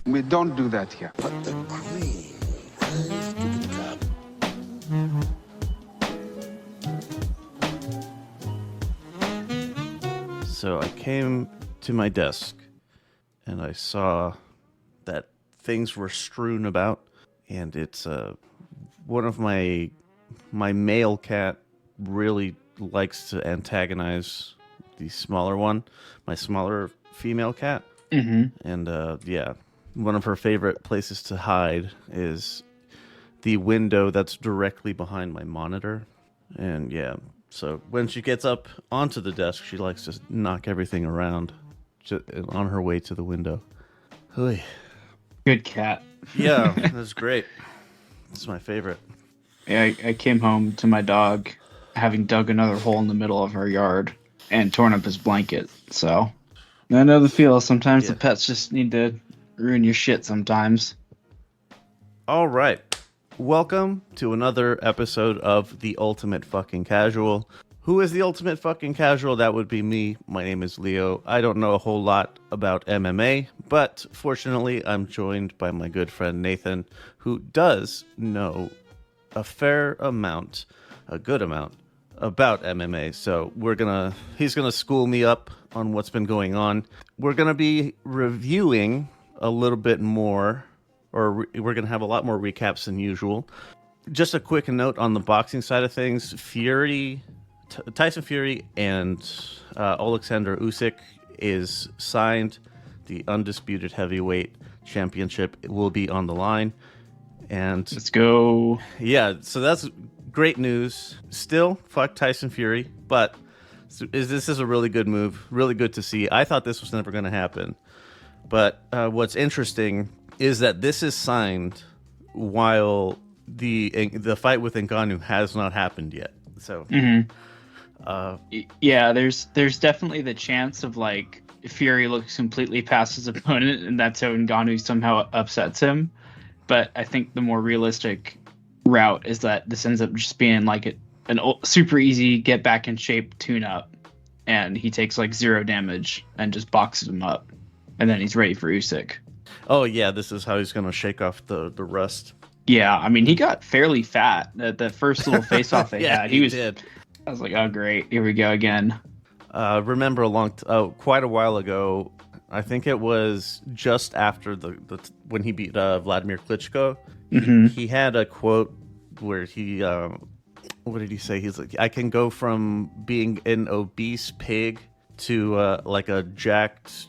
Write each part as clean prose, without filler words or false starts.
We don't do that here. Put the cream on top. So I came to my desk and I saw that things were strewn about, and it's one of my male cat really likes to antagonize the smaller one, my smaller female cat. And yeah, one of her favorite places to hide is the window that's directly behind my monitor. And yeah, so when she gets up onto the desk, she likes to knock everything around on her way to the window. Oy. Good cat. Yeah, that's great. It's my favorite. Yeah, I came home to my dog having dug another hole in the middle of our yard and torn up his blanket. So I know the feel. Sometimes the pets just need to ruin your shit sometimes. All right. Welcome to another episode of The Ultimate Fucking Casual. Who is the Ultimate Fucking Casual? That would be me. My name is Leo. I don't know a whole lot about MMA, but fortunately I'm joined by my good friend Nathan, who does know a fair amount, a good amount, about MMA. So he's gonna school me up on what's been going on. We're gonna be reviewing a little bit more, or we're gonna have a lot more recaps than usual. Just a quick note on the boxing side of things: Tyson Fury and Alexander Usyk is signed. The undisputed heavyweight championship will be on the line, and Let's go. yeah, so that's great news. Still, fuck Tyson Fury, but this is a really good move. Really good to see. I thought this was never going to happen, but what's interesting is that this is signed while the fight with Ngannou has not happened yet. So, Yeah, there's definitely the chance of like Fury looks completely past his opponent, and that's how Ngannou somehow upsets him. But I think the more realistic route is that this ends up just being like an super easy get back in shape tune up, and he takes like 0 damage and just boxes him up, and then he's ready for Usyk. oh yeah, this is how he's going to shake off the rust. Yeah, I mean he got fairly fat at the first little face off they Yeah, had. he did. I was like, oh great, here we go again. Remember quite a while ago, I think it was just after when he beat Vladimir Klitschko. He had a quote where he what did he say? He's like, I can go from being an obese pig to like a jacked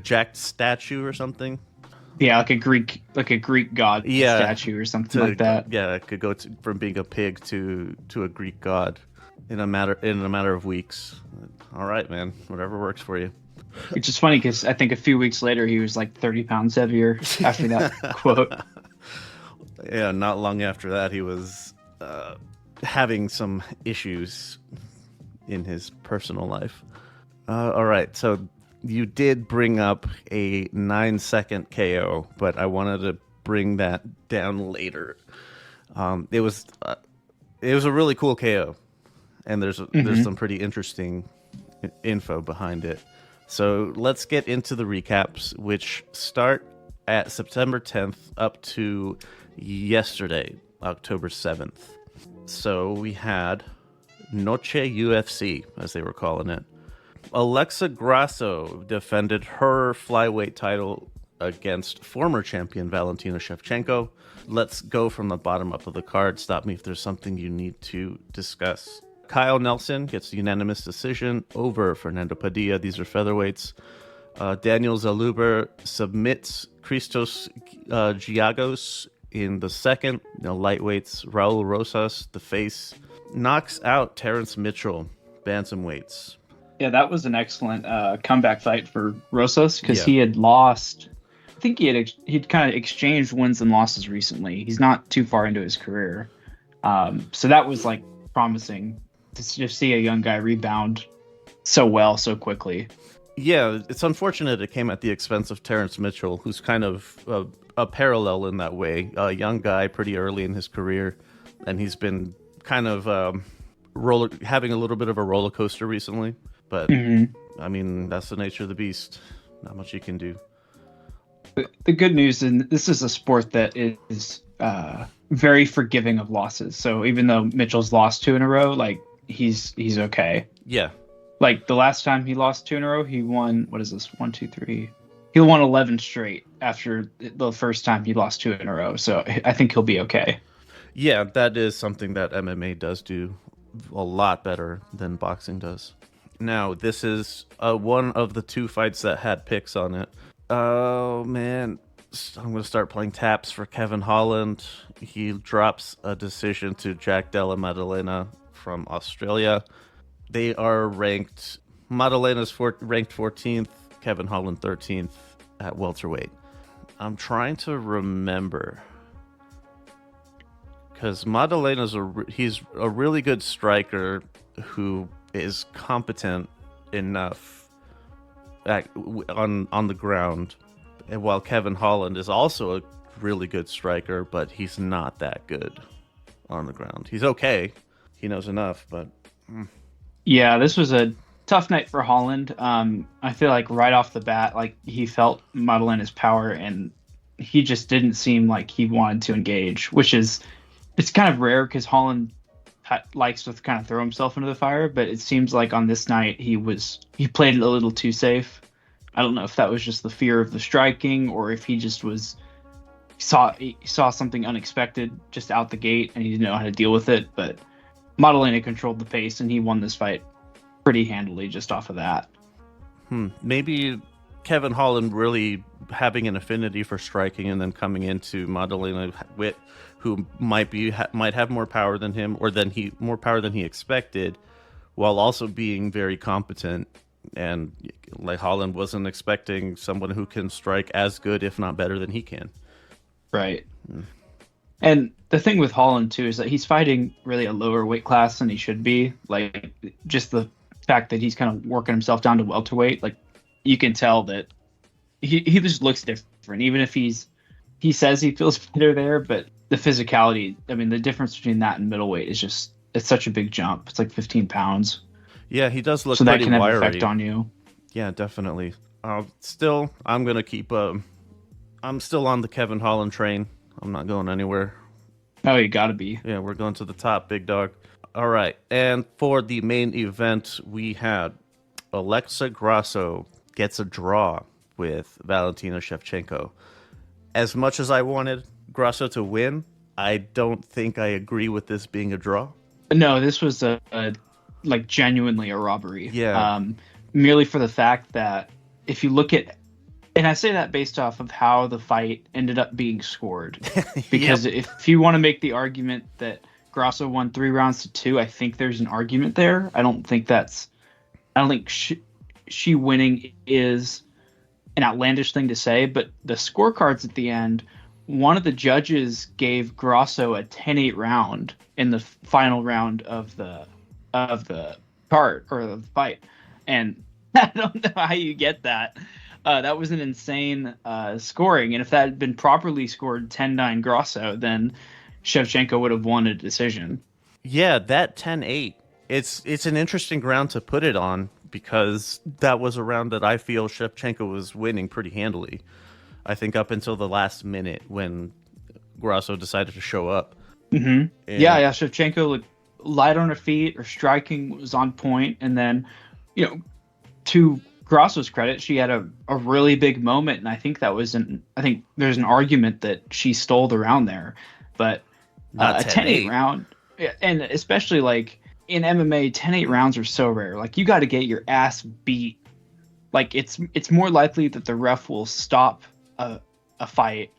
jacked statue or something. Yeah, like a Greek god statue or something like that. Yeah, it could go from being a pig to a Greek god in a matter of weeks. All right, man, whatever works for you. Which is funny because I think a few weeks later he was like 30 pounds heavier after that quote. Yeah, not long after that he was having some issues in his personal life. All right, so you did bring up a 9-second KO, but I wanted to bring that down later. It was a really cool KO, and there's some pretty interesting info behind it. So let's get into the recaps, which start at September 10th up to yesterday, October 7th. So we had Noche UFC, as they were calling it. Alexa Grasso defended her flyweight title against former champion Valentina Shevchenko. Let's go from the bottom up of the card. Stop me if there's something you need to discuss. Kyle Nelson gets a unanimous decision over Fernando Padilla. These are featherweights. Daniel Zaluber submits Christos Giagos in the second. Lightweights. Raul Rosas, the face, knocks out Terrence Mitchell, bantamweights. Yeah, that was an excellent comeback fight for Rosas because he had lost. I think he'd kind of exchanged wins and losses recently. He's not too far into his career, so that was like promising to just see a young guy rebound so well so quickly. Yeah, it's unfortunate it came at the expense of Terrence Mitchell, who's kind of a parallel in that way. A young guy pretty early in his career, and he's been kind of having a little bit of a roller coaster recently. But, I mean, that's the nature of the beast. Not much you can do. The good news, and this is a sport that is very forgiving of losses. So even though Mitchell's lost 2 in a row, like he's okay. Yeah. Like the last time he lost 2 in a row, he won, what is this? 1, 2, 3. He won 11 straight after the first time he lost 2 in a row. So I think he'll be okay. Yeah, that is something that MMA does do a lot better than boxing does. Now, this is one of the 2 fights that had picks on it. Oh, man. I'm going to start playing taps for Kevin Holland. He drops a decision to Jack Della Maddalena from Australia. They are ranked... Maddalena's ranked 14th, Kevin Holland 13th at welterweight. I'm trying to remember... because Maddalena's he's a really good striker who is competent enough on the ground, and while Kevin Holland is also a really good striker, but he's not that good on the ground. He's okay. He knows enough, but Yeah, this was a tough night for Holland. I feel like right off the bat, like he felt Maddalena's power, and he just didn't seem like he wanted to engage, which is... It's kind of rare because Holland likes to kind of throw himself into the fire, but it seems like on this night he played it a little too safe. I don't know if that was just the fear of the striking, or if he just he saw something unexpected just out the gate and he didn't know how to deal with it. But Maddalena controlled the pace and he won this fight pretty handily just off of that. Maybe Kevin Holland really having an affinity for striking, and then coming into Maddalena who might have more power than him, or more power than he expected, while also being very competent. And like Holland wasn't expecting someone who can strike as good, if not better, than he can. Right. And the thing with Holland too is that he's fighting really a lower weight class than he should be. Like just the fact that he's kind of working himself down to welterweight, like you can tell that he just looks different. Even if he says he feels better there, but the physicality, I mean, the difference between that and middleweight is it's such a big jump. It's like 15 pounds. Yeah, he does look so pretty that can wiry. have effect on you. Yeah, definitely. Still, I'm going to keep... I'm still on the Kevin Holland train. I'm not going anywhere. Oh, you got to be. Yeah, we're going to the top, big dog. All right, and for the main event, we had Alexa Grasso gets a draw with Valentina Shevchenko. As much as I wanted Grasso to win, I don't think I agree with this being a draw. No, this was like genuinely a robbery. Yeah. Merely for the fact that if you look at, and I say that based off of how the fight ended up being scored, because if you want to make the argument that Grasso won 3 rounds to 2, I think there's an argument there. I don't think she winning is an outlandish thing to say, but the scorecards at the end, one of the judges gave Grasso a 10-8 round in the final round of the card or the fight, and I don't know how you get that. That was an insane scoring, and if that had been properly scored 10-9 Grasso, then Shevchenko would have won a decision. Yeah, that 10-8. It's an interesting ground to put it on, because that was a round that I feel Shevchenko was winning pretty handily. I think up until the last minute when Grasso decided to show up. Mm-hmm. Yeah. Shevchenko looked light on her feet. Her striking was on point. And then, to Grasso's credit, she had a really big moment. And I think I think there's an argument that she stole the round there. But a 10-8 round, and especially like in MMA, 10-8 rounds are so rare. Like you got to get your ass beat. Like it's more likely that the ref will stop a fight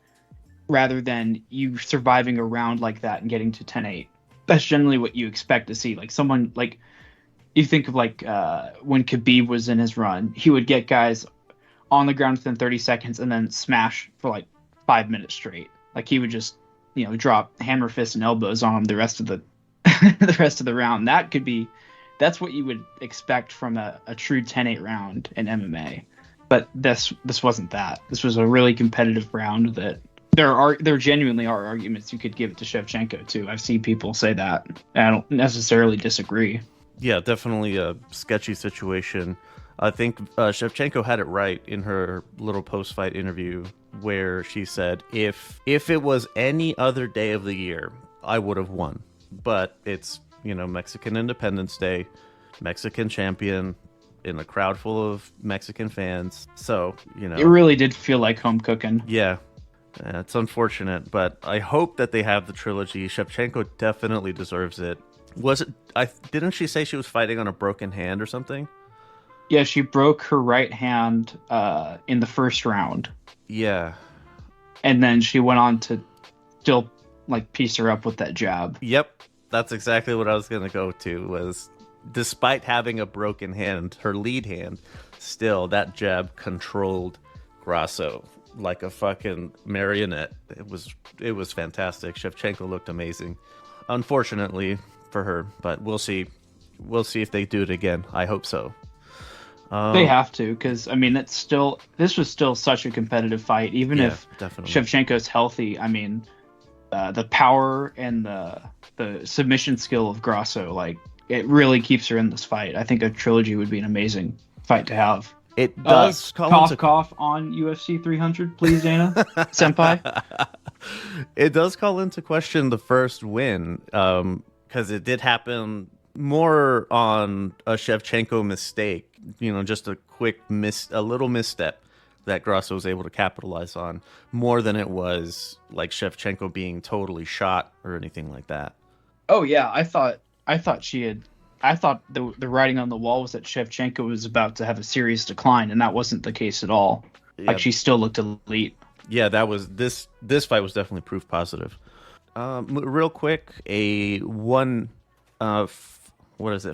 rather than you surviving a round like that and getting to 10-8. That's generally what you expect to see. Like someone like, you think of like when Khabib was in his run, he would get guys on the ground within 30 seconds and then smash for like 5 minutes straight. Like he would just, drop hammer fists and elbows on him the rest of the round. That's what you would expect from a true 10-8 round in MMA. But this wasn't that. This was a really competitive round that there genuinely are arguments you could give it to Shevchenko too. I've seen people say that. I don't necessarily disagree. Yeah, definitely a sketchy situation. I think Shevchenko had it right in her little post-fight interview where she said, if it was any other day of the year, I would have won. But it's, Mexican Independence Day, Mexican champion in a crowd full of Mexican fans. So, It really did feel like home cooking. Yeah. It's unfortunate, but I hope that they have the trilogy. Shevchenko definitely deserves it. Didn't she say she was fighting on a broken hand or something? Yeah, she broke her right hand in the first round. Yeah. And then she went on to still piece her up with that jab. Yep. That's exactly what I was going to go to, was despite having a broken hand, her lead hand, still that jab controlled Grasso like a fucking marionette. It was fantastic. Shevchenko looked amazing. Unfortunately for her, but we'll see. We'll see if they do it again. I hope so. They have to, because this was still such a competitive fight. Even if definitely. Shevchenko's healthy, the power and the submission skill of Grasso, it really keeps her in this fight. I think a trilogy would be an amazing fight to have. It does cough on UFC 300, please, Dana senpai. It does call into question the first win, because it did happen more on a Shevchenko mistake. Just a little misstep that Grasso was able to capitalize on, more than it was like Shevchenko being totally shot or anything like that. Oh yeah, I thought the writing on the wall was that Shevchenko was about to have a serious decline, and that wasn't the case at all. Yeah. She still looked elite. Yeah, that was this fight was definitely proof positive. Real quick,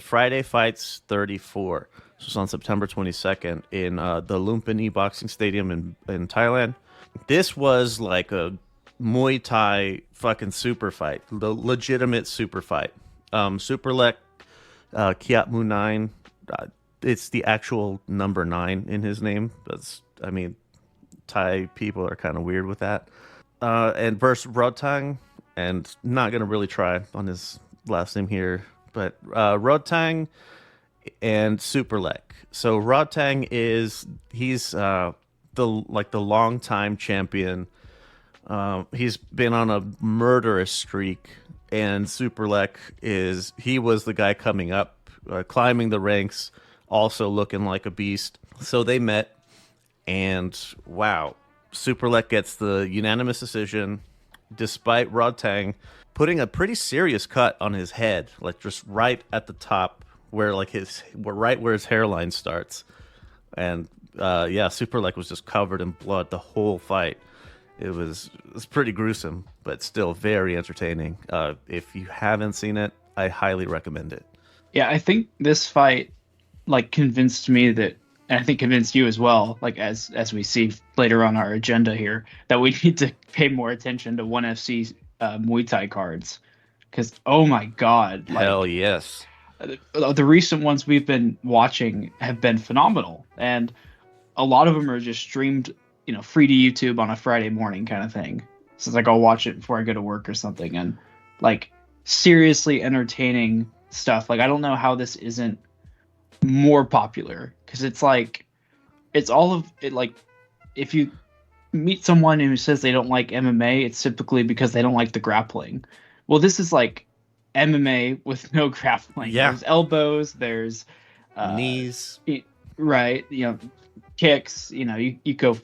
Friday Fights 34. This was on September 22nd in the Lumpini Boxing Stadium in Thailand. This was like a Muay Thai fucking super fight, the legitimate super fight. Superlek Kiatmu 9, it's the actual number 9 in his name. Thai people are kind of weird with that. And versus Rodtang, and not going to really try on his last name here, but Rodtang and Superlek. So Rodtang he's the longtime champion. He's been on a murderous streak, and Superlek he was the guy coming up, climbing the ranks, also looking like a beast. So they met, and wow, Superlek gets the unanimous decision, despite Rodtang putting a pretty serious cut on his head, just right at the top, where where his hairline starts. And Superlek was just covered in blood the whole fight. It was pretty gruesome, but still very entertaining. If you haven't seen it, I highly recommend it. Yeah, I think this fight convinced me that, and I think convinced you as well, as we see later on our agenda here, that we need to pay more attention to ONE FC Muay Thai cards. Because, oh my God. Hell yes. The recent ones we've been watching have been phenomenal. And a lot of them are just streamed, free to YouTube on a Friday morning kind of thing. So it's I'll watch it before I go to work or something. And seriously entertaining stuff. I don't know how this isn't more popular, because it's all of it. If you meet someone who says they don't like MMA, it's typically because they don't like the grappling. Well, this is MMA with no grappling. Yeah. There's elbows, there's knees, right? Kicks. You go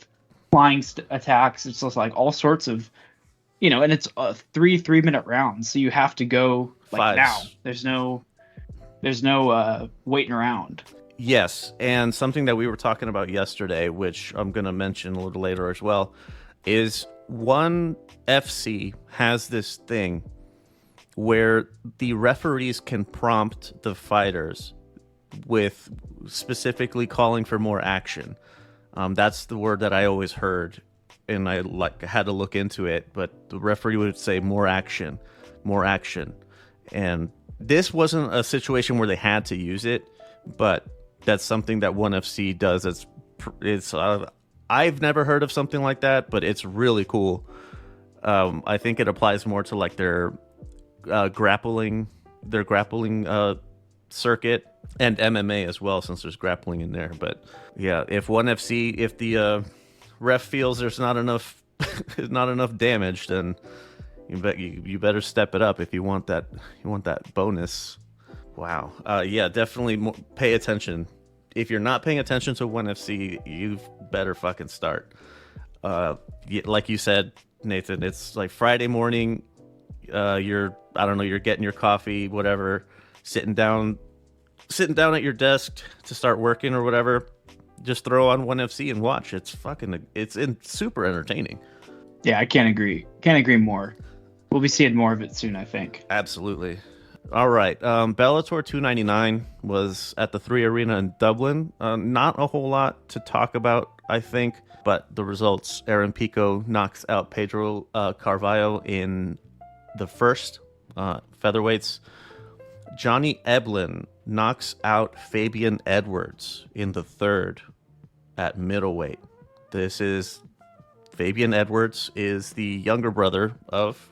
flying attacks. It's just all sorts of, and it's 3-minute rounds, so you have to go now. There's no waiting around. Yes, and something that we were talking about yesterday, which I'm going to mention a little later as well, is ONE FC has this thing where the referees can prompt the fighters with specifically calling for more action. That's the word that I always heard, and I had to look into it, but the referee would say more action. And this wasn't a situation where they had to use it, but that's something that ONE FC does. I've never heard of something like that, but it's really cool. I think it applies more to their grappling circuit and MMA as well, since there's grappling in there. But yeah, if ONE FC, if the ref feels there's not enough not enough damage, then you better step it up if you want that bonus. Wow. Yeah, definitely pay attention. If you're not paying attention to ONE FC, you better fucking start. Like you said, Nathan, it's like Friday morning. You're getting your coffee, whatever, sitting down at your desk to start working or whatever. Just throw on ONE FC and watch. It's super entertaining. Yeah, I can't agree more. We'll be seeing more of it soon, I think. Absolutely. All right. Bellator 299 was at the 3 Arena in Dublin. Not a whole lot to talk about, I think, but the results: Aaron Pico knocks out Pedro Carvalho in the first featherweights. Johnny Eblin knocks out Fabian Edwards in the third at middleweight. Fabian Edwards is the younger brother of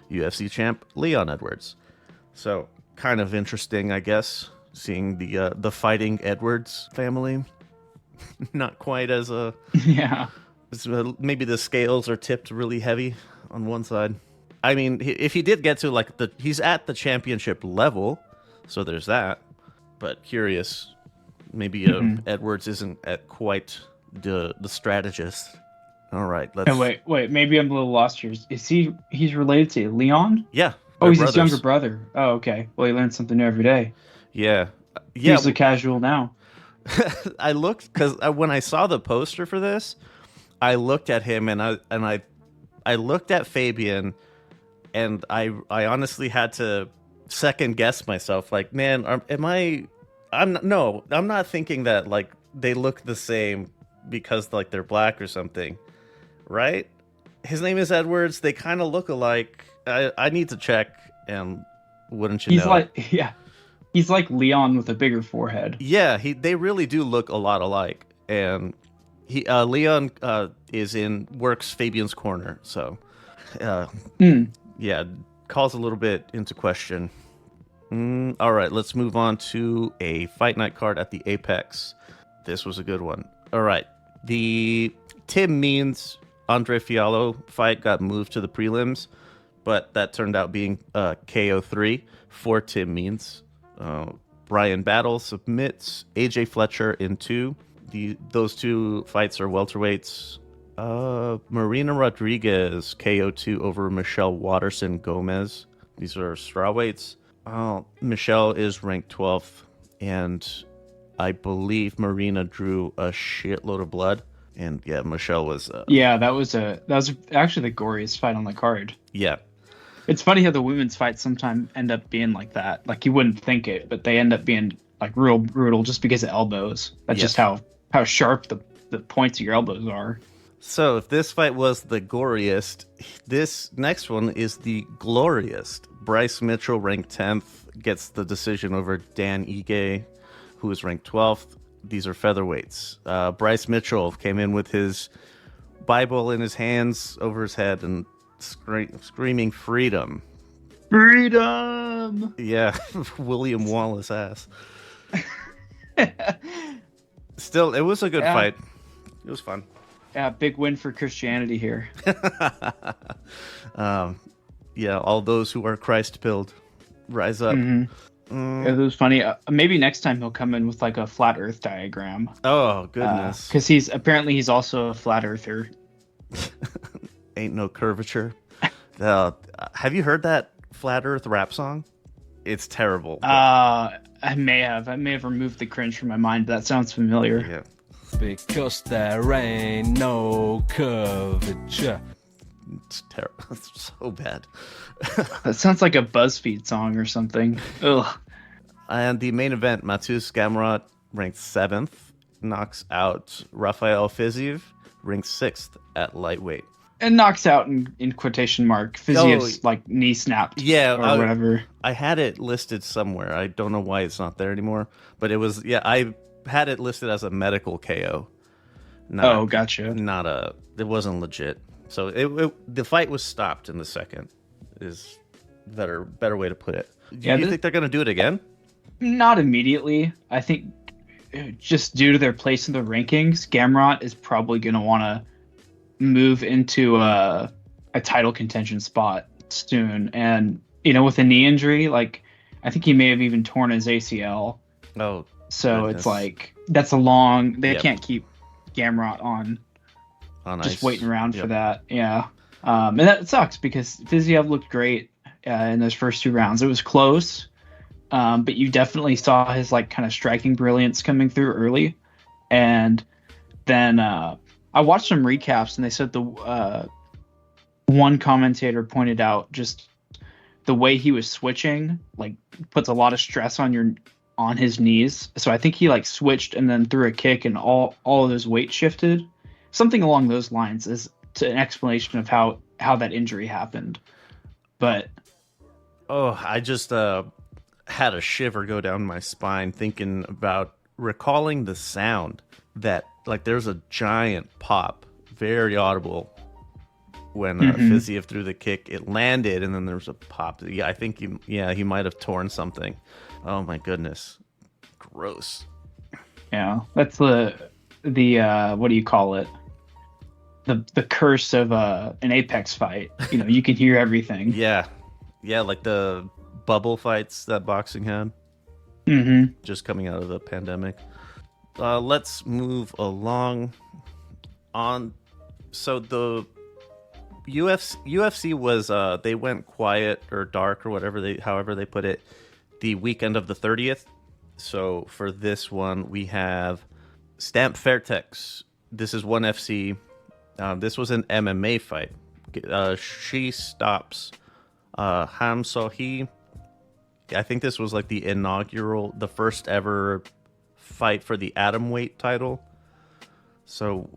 UFC champ Leon Edwards. So kind of interesting, I guess, seeing the Fighting Edwards family. Not quite as yeah. Maybe the scales are tipped really heavy on one side. I mean, if he did get to he's at the championship level, so there's that. But curious, maybe Edwards isn't at quite the strategist. All right, let's. And wait, maybe I'm a little lost here. He's related to Leon? Yeah. Oh, he's his younger brother. Oh, okay. Well, he learns something new every day. Yeah. He's a casual now. I looked because when I saw the poster for this, I looked at him and I looked at Fabian, and I honestly had to second guess myself. Like, man, I'm not thinking that like they look the same because like they're black or something, right? His name is Edwards. They kind of look alike. I need to check, and wouldn't you know? He's like Leon with a bigger forehead. Yeah, they really do look a lot alike, and Leon works Fabian's corner, so yeah, calls a little bit into question. All right, let's move on to a fight night card at the Apex. This was a good one. All right, the Tim Means Andre Fiallo fight got moved to the prelims, but that turned out being KO3 for Tim Means. Brian Battle submits AJ Fletcher in 2. Those two fights are welterweights. Marina Rodriguez KO2 over Michelle Watterson Gomez. These are strawweights. Michelle is ranked 12th, and I believe Marina drew a shitload of blood. And yeah, Michelle was. That was actually the goriest fight on the card. Yeah. It's funny how the women's fights sometimes end up being like that. Like, you wouldn't think it, but they end up being like real brutal just because of elbows. That's just how sharp the points of your elbows are. So if this fight was the goriest, this next one is the gloriest. Bryce Mitchell, ranked 10th, gets the decision over Dan Ige, who is ranked 12th. These are featherweights. Bryce Mitchell came in with his Bible in his hands over his head and screaming freedom. Freedom! Yeah, William Wallace ass. Still, it was a good fight. It was fun. Yeah, big win for Christianity here. Yeah, all those who are Christ-pilled, rise up. Mm-hmm. It was funny. Maybe next time he'll come in with like a flat Earth diagram. Oh goodness! Because he's also a flat earther. Ain't no curvature. Have you heard that flat Earth rap song? It's terrible. I may have removed the cringe from my mind. That sounds familiar. Yeah. Because there ain't no curvature. It's terrible. It's so bad. That sounds like a BuzzFeed song or something. Ugh. And the main event, Matus Gamrot, ranked 7th, knocks out Rafael Fiziev, ranked 6th at lightweight. And knocks out in quotation mark. Fiziev's like knee snapped. Yeah, or whatever. I had it listed somewhere. I don't know why it's not there anymore. But it was, I had it listed as a medical KO. Gotcha. It wasn't legit. So the fight was stopped in the second. Is better way to put it. Do you think they're gonna do it again? Not immediately. I think just due to their place in the rankings, Gamrot is probably going to want to move into a title contention spot soon. And, with a knee injury, like, I think he may have even torn his ACL. Oh, So goodness. it's like, that's a long, they Yep. can't keep Gamrot on On just ice. waiting around Yep. for that. Yeah. And that sucks because Fiziev looked great in those first 2 rounds. It was close, but you definitely saw his like kind of striking brilliance coming through early. And then I watched some recaps, and they said the one commentator pointed out just the way he was switching, like, puts a lot of stress on his knees. So I think he like switched and then threw a kick, and all of his weight shifted. Something along those lines is an explanation of how that injury happened. But Oh, I just had a shiver go down my spine thinking about recalling the sound that, like, there's a giant pop, very audible, when Fiziev threw the kick. It landed, and then there was a pop. Yeah, I think he might have torn something. Oh my goodness, gross. yeah, that's the what do you call it? The curse of an Apex fight. You can hear everything. Yeah, like the bubble fights that boxing had, just coming out of the pandemic. Let's move along. So the UFC was they went quiet or dark or however they put it, the weekend of the 30th. So for this one we have Stamp Fairtex. This is ONE FC. This was an MMA fight. She stops Ham Sohi. I think this was like the first ever fight for the atomweight title. So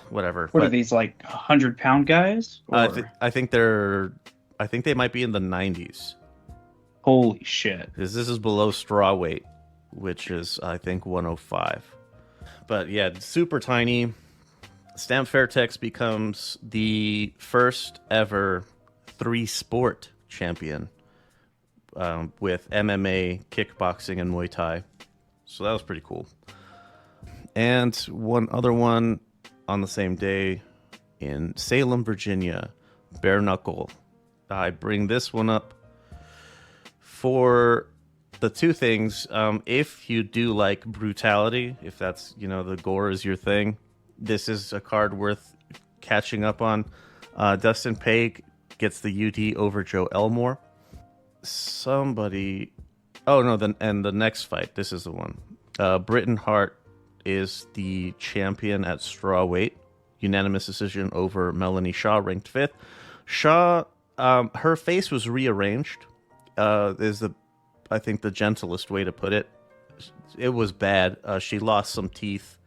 whatever. What are these, like 100-pound guys? Or... I think they might be in the 90s. Holy shit! Because this is below straw weight, which is I think 105. But yeah, super tiny. Stamp Fairtex becomes the first ever 3-sport champion with MMA, kickboxing, and Muay Thai. So that was pretty cool. And one other one on the same day in Salem, Virginia, bare knuckle. I bring this one up for the two things. If you do like brutality, if that's, the gore is your thing, this is a card worth catching up on. Dustin Paig gets the UD over Joe Elmore. And the next fight, this is the one. Britton Hart is the champion at strawweight. Unanimous decision over Melanie Shaw, ranked 5th. Shaw, her face was rearranged. I think the gentlest way to put it. It was bad. She lost some teeth.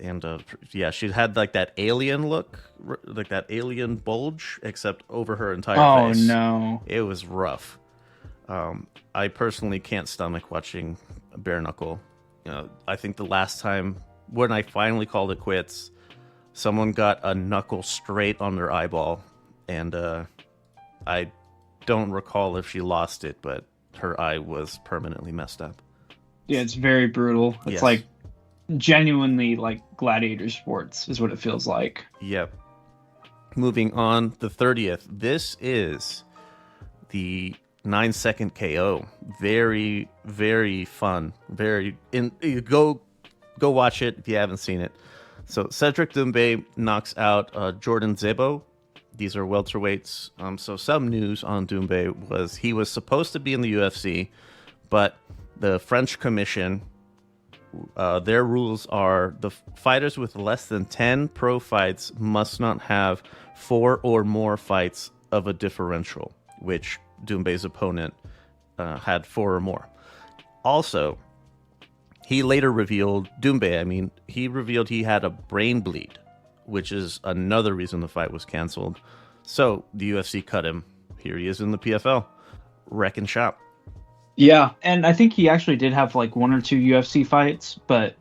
And she had like that alien look, like that alien bulge, except over her entire face. Oh no. It was rough. I personally can't stomach watching bare knuckle. I think the last time when I finally called it quits, someone got a knuckle straight on their eyeball, and I don't recall if she lost it, but her eye was permanently messed up. Yeah, it's very brutal. It's Yes. like genuinely like gladiator sports is what it feels like. Yep. Moving on, the 30th. This is the 9-second KO. Very, very fun. Go watch it if you haven't seen it. So Cedric Doumbé knocks out Jordan Zebo. These are welterweights. So some news on Doumbé was he was supposed to be in the UFC, but the French Commission, their rules are the fighters with less than 10 pro fights must not have 4 or more fights of a differential, which Doumbé's opponent had 4 or more. Also, he later revealed, he revealed he had a brain bleed, which is another reason the fight was canceled. So the UFC cut him. Here he is in the PFL. Wrecking shop. Yeah, and I think he actually did have like 1 or 2 UFC fights, but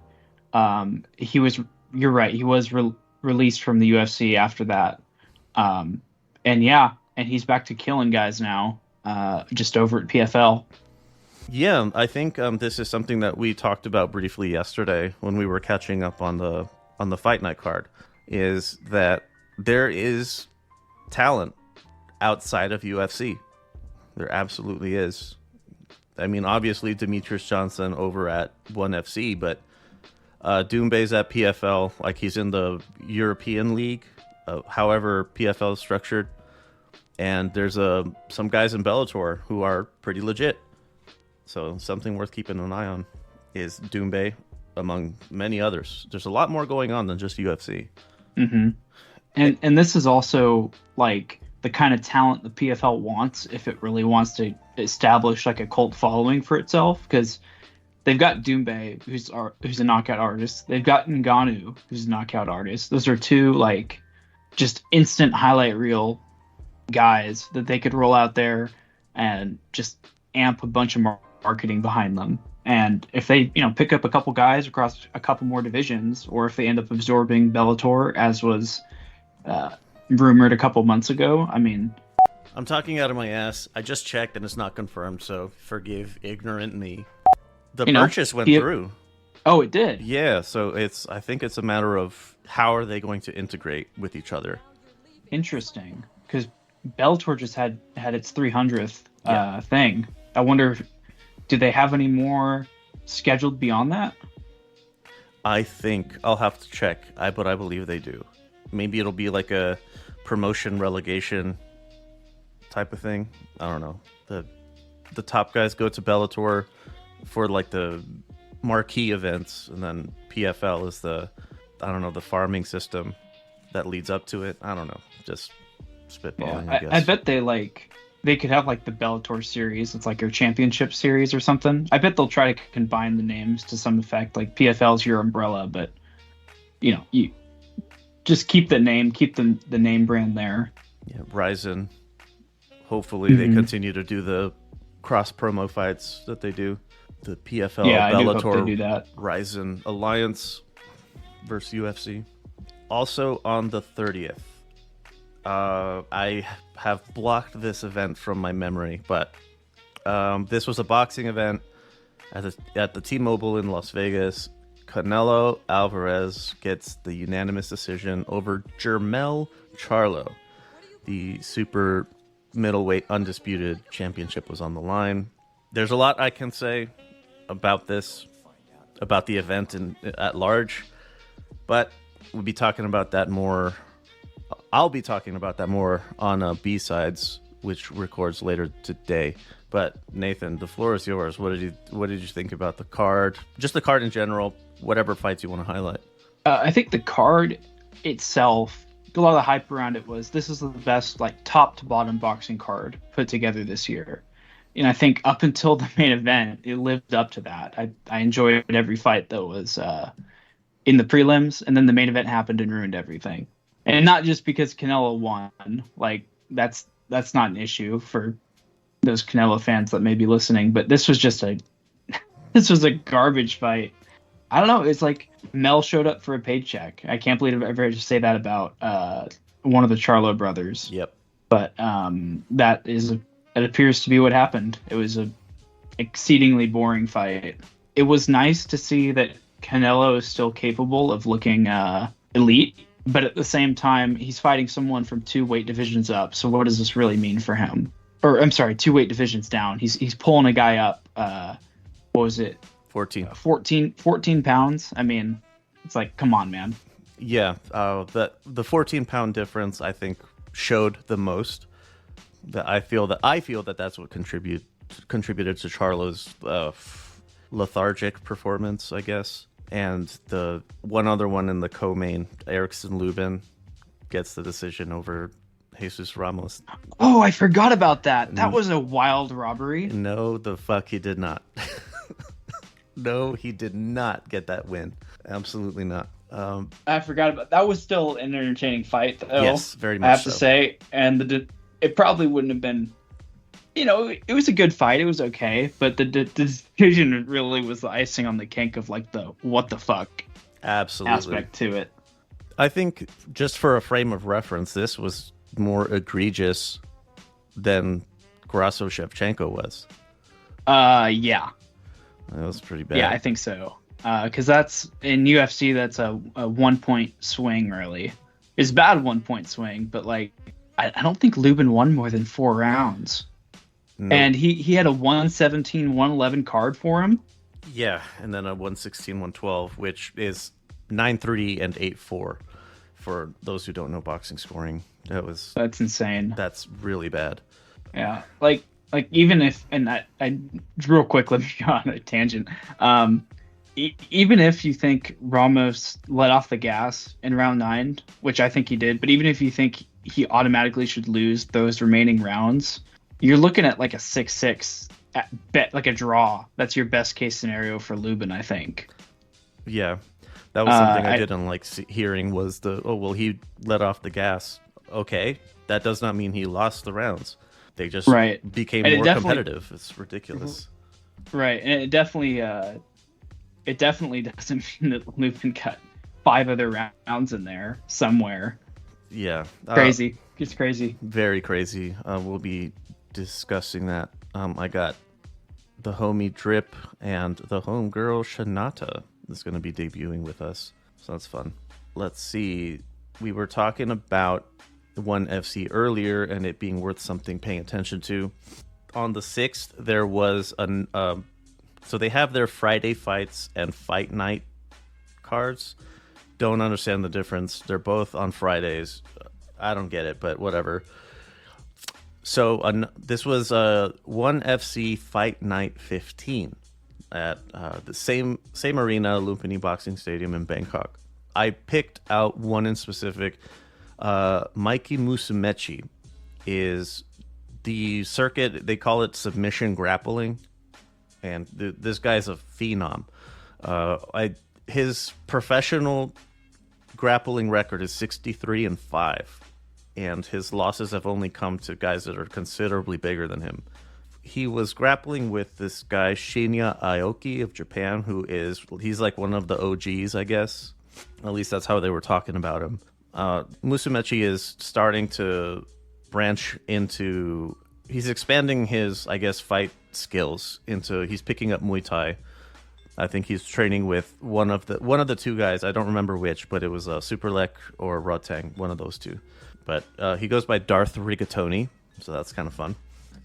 you're right, he was released from the UFC after that. And he's back to killing guys now, just over at PFL. Yeah, I think this is something that we talked about briefly yesterday when we were catching up on the fight night card. Is that there is talent outside of UFC? There absolutely is. I mean, obviously Demetrius Johnson over at ONE FC, but Doombay's at PFL, like he's in the European League, however PFL is structured. And there's some guys in Bellator who are pretty legit. So something worth keeping an eye on is Doombay, among many others. There's a lot more going on than just UFC. Mm-hmm. And this is also like the kind of talent the PFL wants if it really wants to establish like a cult following for itself, because they've got Doombay, who's a knockout artist. They've got Ngannou, who's a knockout artist. Those are two like just instant highlight reel guys that they could roll out there and just amp a bunch of marketing behind them. And if they, pick up a couple guys across a couple more divisions, or if they end up absorbing Bellator, as was rumored a couple months ago, I mean, I'm talking out of my ass. I just checked and it's not confirmed, so forgive ignorant me. The purchase went through. Oh, it did? Yeah, so I think it's a matter of how are they going to integrate with each other. Interesting, because Bellator just had its 300th thing. I wonder, do they have any more scheduled beyond that? I think I'll have to check, but I believe they do. Maybe it'll be like a promotion relegation type of thing. I don't know. The top guys go to Bellator for like the marquee events, and then PFL is the farming system that leads up to it. I don't know. Just spitballing, I guess. I bet they could have like the Bellator series. It's like your championship series or something. I bet they'll try to combine the names to some effect. Like PFL's your umbrella, but you just keep the name, keep the name brand there. Yeah, Ryzen. Hopefully they continue to do the cross promo fights that they do. The PFL, I do Bellator, hope they do that. Ryzen Alliance versus UFC. Also on the 30th, I have blocked this event from my memory, but this was a boxing event at the T-Mobile in Las Vegas. Canelo Alvarez gets the unanimous decision over Jermell Charlo. The super middleweight undisputed championship was on the line. There's a lot I can say about this, about the event at large, but we'll be talking about that more. I'll be talking about that more on B-Sides, which records later today. But Nathan, the floor is yours. What did you think about the card? Just the card in general, whatever fights you want to highlight. I think the card itself, a lot of the hype around it was this is the best like top to bottom boxing card put together this year. And I think up until the main event, it lived up to that. I enjoyed every fight that was in the prelims, and then the main event happened and ruined everything. And not just because Canelo won, like that's not an issue for those Canelo fans that may be listening, but this was a garbage fight. I don't know. It's like Mel showed up for a paycheck. I can't believe I've ever heard you say that about one of the Charlo brothers. Yep. But it appears to be what happened. It was a exceedingly boring fight. It was nice to see that Canelo is still capable of looking elite, but at the same time, he's fighting someone from 2 weight divisions up. So what does this really mean for him? Or I'm sorry, 2 weight divisions down. He's pulling a guy up. What was it? 14 pounds. I mean, it's like, come on, man. Yeah, the 14-pound difference I think showed the most. That I feel that that's what contributed to Charlo's lethargic performance, I guess. And the one other one in the co-main, Erickson Lubin gets the decision over Jesus Ramos. Oh, I forgot about that. That was a wild robbery. No, the fuck he did not. No, he did not get that win. Absolutely not. I forgot about that. Was still an entertaining fight, though. Yes, very much. I have to say, and it probably wouldn't have been. It was a good fight. It was okay, but the decision really was the icing on the cake of like the what the fuck absolutely aspect to it. I think just for a frame of reference, this was more egregious than Grasso Shevchenko was. Yeah. That was pretty bad. Yeah, I think so. Because that's in UFC, that's a 1 point swing, really. It's bad 1 point swing, but like, I don't think Lubin won more than 4 rounds. No. And he had a 117, 111 card for him. Yeah, and then a 116, 112, which is 9-3 and 8-4 for those who don't know boxing scoring. That's insane. That's really bad. Yeah, like even if, and I real quick, let me go on a tangent. Even if you think Ramos let off the gas in round 9, which I think he did, but even if you think he automatically should lose those remaining rounds, you're looking at like a 6-6 at bet, like a draw. That's your best case scenario for Lubin, I think. Yeah, that was something I didn't like hearing was he let off the gas. Okay, that does not mean he lost the rounds. They just became more competitive. It's ridiculous. Right, and it definitely doesn't mean that Lubin got 5 other rounds in there somewhere. Yeah. Crazy. It's crazy. Very crazy. We'll be discussing that. I got the homie Drip and the homegirl Shanata is going to be debuting with us. So that's fun. Let's see. We were talking about ONE FC earlier and it being worth something paying attention to. On the 6th, there was so they have their Friday fights and fight night cards. Don't understand the difference. They're both on Fridays. I don't get it, but whatever. So this was ONE FC Fight Night 15 at the same arena, Lumpini Boxing Stadium in Bangkok. I picked out one in specific. Mikey Musumeci is the circuit. They call it submission grappling, and this guy's a phenom. His professional grappling record is 63-5. And his losses have only come to guys that are considerably bigger than him. He was grappling with this guy, Shinya Aoki of Japan, he's like one of the OGs, I guess. At least that's how they were talking about him. Musumeci is starting to branch into... He's expanding his, I guess, fight skills into... He's picking up Muay Thai. I think he's training with one of the 2 guys. I don't remember which, but it was Superlek or Rotang, one of those 2. But he goes by Darth Rigatoni, so that's kind of fun.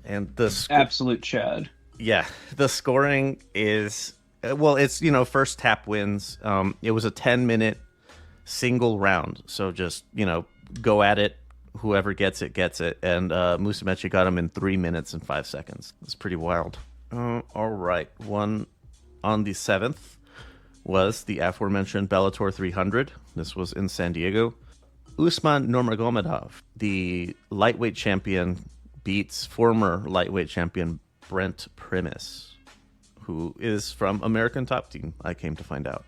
And absolute Chad. Yeah, the scoring is it's first tap wins. It was a 10-minute single round, so just go at it. Whoever gets it gets it. And Musumeci got him in 3 minutes and 5 seconds. It's pretty wild. All right, one on the 7th was the aforementioned Bellator 300. This was in San Diego. Usman Nurmagomedov, the lightweight champion, beats former lightweight champion Brent Primus, who is from American Top Team, I came to find out.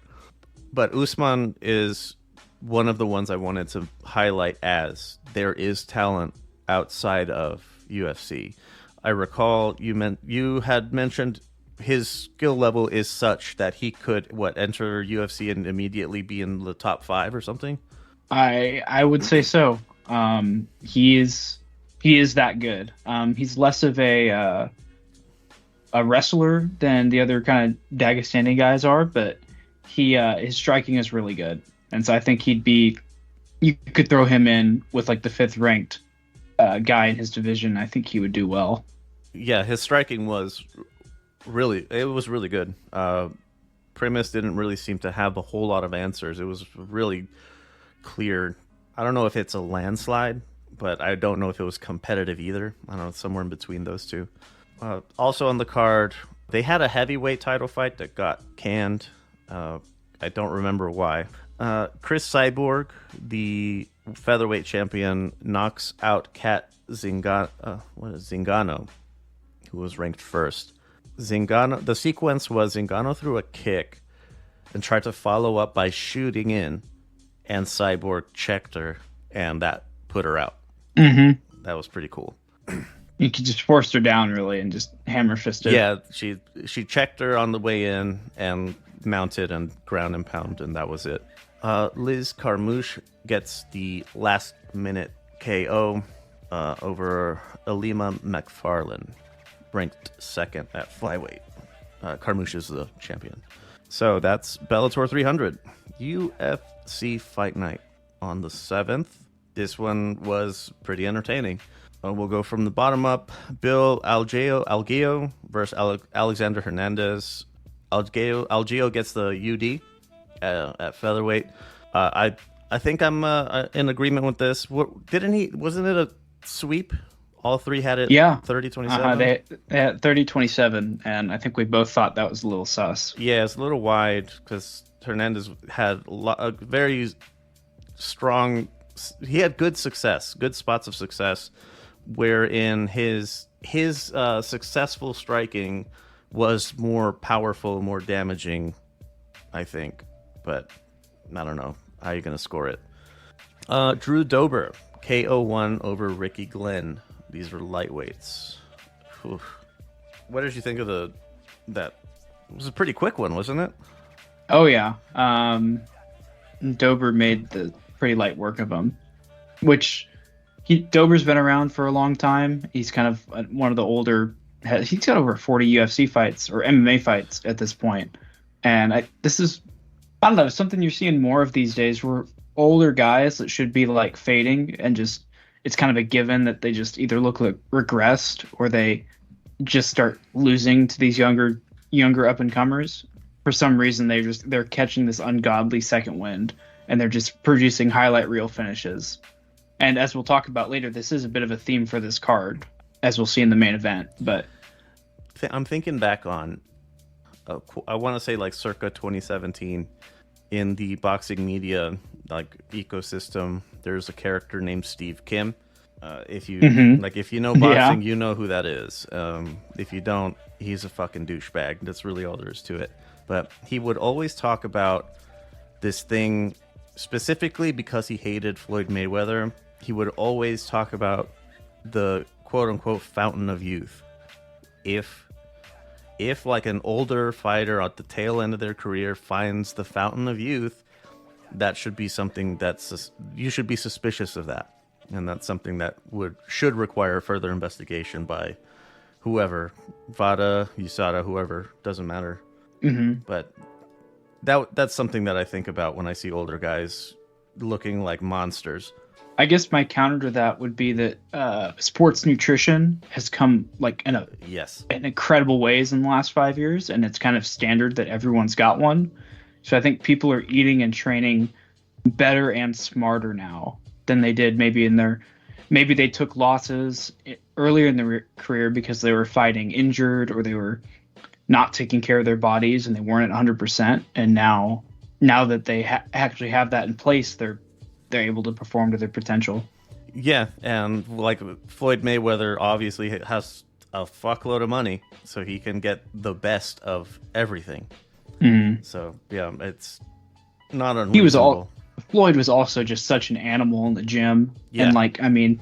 But Usman is one of the ones I wanted to highlight as there is talent outside of UFC. I recall you had mentioned his skill level is such that he could, enter UFC and immediately be in the top 5 or something? I would say so. He is that good. He's less of a wrestler than the other kind of Dagestani guys are, but his striking is really good, and so I think you could throw him in with like the 5th ranked guy in his division. I think he would do well. Yeah, his striking was really good. Primus didn't really seem to have a whole lot of answers. It was really clear. I don't know if it's a landslide, but I don't know if it was competitive either. I don't know, somewhere in between those 2. Also on the card, they had a heavyweight title fight that got canned. I don't remember why. Chris Cyborg, the featherweight champion, knocks out Kat Zingano, who was ranked 1st. The sequence was Zingano threw a kick and tried to follow up by shooting in, and Cyborg checked her, and that put her out. Mm-hmm. That was pretty cool. You could just force her down, really, and just hammer fisted. Yeah, she checked her on the way in and mounted and ground and pound, and that was it. Liz Carmouche gets the last-minute KO over Alima McFarlane. ranked second at flyweight. Carmouche is the champion. So that's Bellator 300. UFC Fight Night on the 7th. This one was pretty entertaining. We'll go from the bottom up. Bill Algeo versus Alexander Hernandez. Algeo gets the UD at featherweight. I think I'm in agreement with this. Wasn't it a sweep? All three had it 30-27? They had 30-27, and I think we both thought that was a little sus. Yeah, it's a little wide because Hernandez had a very strong... He had good spots of success, wherein his successful striking was more powerful, more damaging, I think. But I don't know. How are you going to score it? Drew Dober, KO1 over Ricky Glenn. These were lightweights. Oof. What did you think of that? It was a pretty quick one, wasn't it? Oh, yeah. Dober made the pretty light work of him, which Dober's been around for a long time. He's kind of one of the older. He's got over 40 UFC fights or MMA fights at this point. And this is, I don't know, something you're seeing more of these days where older guys that should be like fading and just, it's kind of a given that they just either look like regressed or they just start losing to these younger up and comers. For some reason, they're catching this ungodly second wind and they're just producing highlight reel finishes. And as we'll talk about later, this is a bit of a theme for this card, as we'll see in the main event. But I'm thinking back on, I want to say like circa 2017, in the boxing media like ecosystem, there's a character named Steve Kim. If you know boxing, you know who that is. If you don't, he's a fucking douchebag. That's really all there is to it. But he would always talk about this thing specifically because he hated Floyd Mayweather. He would always talk about the quote-unquote fountain of youth. If like an older fighter at the tail end of their career finds the fountain of youth, that should be something you should be suspicious of that. And that's something that should require further investigation by whoever, VADA, USADA, whoever, doesn't matter. Mm-hmm. But that's something that I think about when I see older guys looking like monsters. I guess my counter to that would be that sports nutrition has come like in incredible ways in the last 5 years, and it's kind of standard that everyone's got one. So I think people are eating and training better and smarter now than they did maybe maybe they took losses earlier in their career because they were fighting injured or they were not taking care of their bodies and they weren't at 100%. And now that they actually have that in place, they're able to perform to their potential. Yeah, and like Floyd Mayweather obviously has a fuckload of money, so he can get the best of everything. Mm-hmm. So yeah, it's not unreasonable. Floyd was also just such an animal in the gym. Yeah. And like, I mean,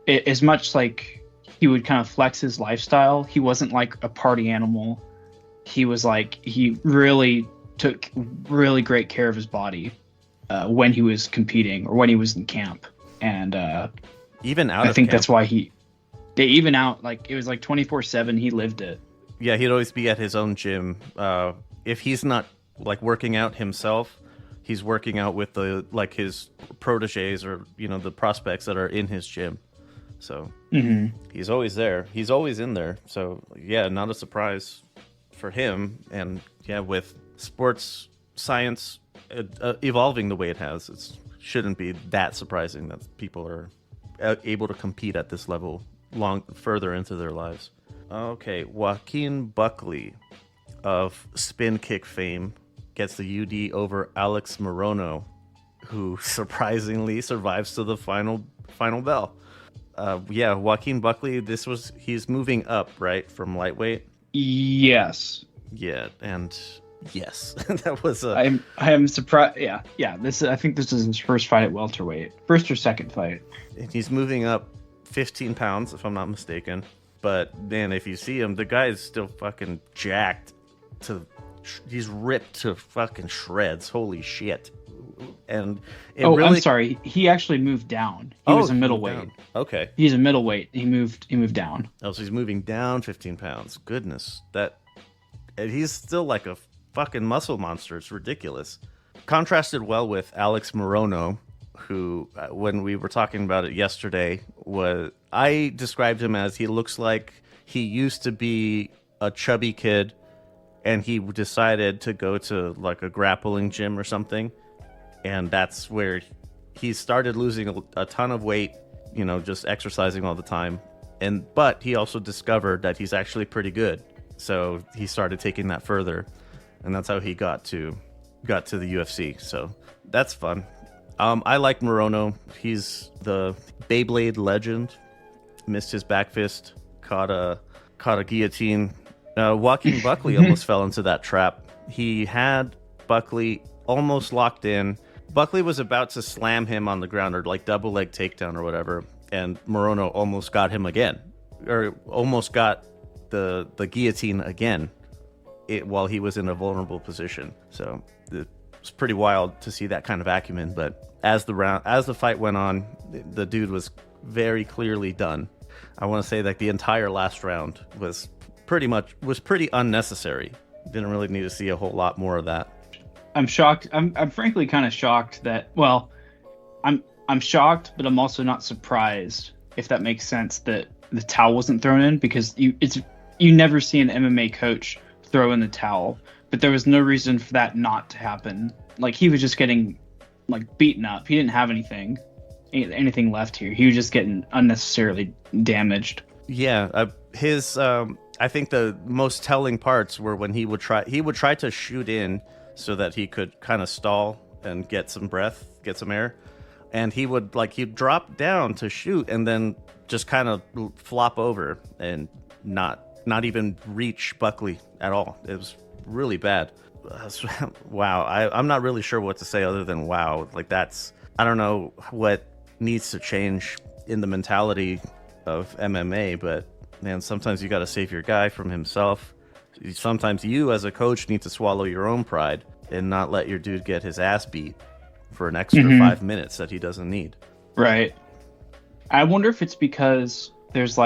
as much like he would kind of flex his lifestyle, he wasn't like a party animal. He was like, he really took really great care of his body when he was competing or when he was in camp. And even out I of think camp. that's why they even out, like it was like 24/7. He lived it. Yeah, he'd always be at his own gym. If he's not like working out himself, he's working out with his proteges or the prospects that are in his gym. So He's always there. He's always in there. So yeah, not a surprise for him. And yeah, with sports science evolving the way it has, it shouldn't be that surprising that people are able to compete at this level further into their lives. Okay, Joaquin Buckley of spin kick fame gets the UD over Alex Morono, who surprisingly survives to the final bell. Yeah, Joaquin Buckley, he's moving up, right, from lightweight? Yes. Yeah, and yes, that was I am surprised. Yeah. I think this is his first fight at welterweight, first or second fight. He's moving up 15 pounds, if I'm not mistaken. But man, if you see him, the guy is still fucking jacked. He's ripped to fucking shreds. Holy shit! And it Oh, really... I'm sorry. He actually moved down. He was a moved middleweight. down. Okay. He's a middleweight. He moved down. Oh, so he's moving down 15 pounds. Goodness, and he's still like a fucking muscle monster. It's ridiculous. Contrasted well with Alex Morono, who, when we were talking about it yesterday, I described him as he looks like he used to be a chubby kid, and he decided to go to like a grappling gym or something, and that's where he started losing a ton of weight, just exercising all the time. But he also discovered that he's actually pretty good, so he started taking that further, and that's how he got to the UFC. So that's fun. I like Morono. He's the Beyblade legend. Missed his back fist, caught a guillotine. Joaquin Buckley almost fell into that trap. He had Buckley almost locked in. Buckley was about to slam him on the ground, or like double leg takedown or whatever, and Morono almost got him again, or almost got the guillotine again, while he was in a vulnerable position. So it's pretty wild to see that kind of acumen. But as the fight went on, the dude was very clearly done. I want to say that the entire last round was pretty unnecessary. Didn't really need to see a whole lot more of that. I'm shocked. I'm frankly kind of shocked that. Well, I'm shocked, but I'm also not surprised, if that makes sense, that the towel wasn't thrown in, because you never see an MMA coach throw in the towel, but there was no reason for that not to happen. Like, he was just getting like beaten up. He didn't have anything left here. He was just getting unnecessarily damaged. Yeah, I think the most telling parts were when he would try to shoot in so that he could kind of stall and get some breath, get some air, and he'd drop down to shoot and then just kind of flop over and not even reach Buckley at all. It was really bad. Wow. I'm not really sure what to say other than wow. Like, I don't know what needs to change in the mentality of MMA, but man, sometimes you got to save your guy from himself. Sometimes you as a coach need to swallow your own pride and not let your dude get his ass beat for an extra 5 minutes that he doesn't need. Right. I wonder if it's because there's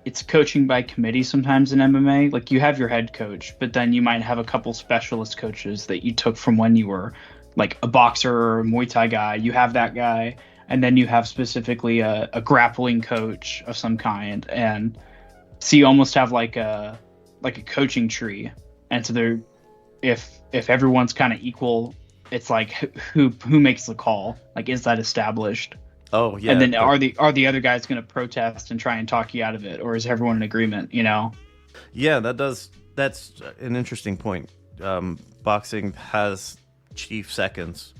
it's coaching by committee sometimes in MMA. Like, you have your head coach, but then you might have a couple specialist coaches that you took from when you were like a boxer or a Muay Thai guy. You have that guy, and then you have specifically a grappling coach of some kind, and so you almost have like a coaching tree. And so if everyone's kind of equal, it's like who makes the call? Like, is that established? Oh yeah. And then are the other guys going to protest and try and talk you out of it, or is everyone in agreement? Yeah, that's an interesting point. Boxing has chief seconds,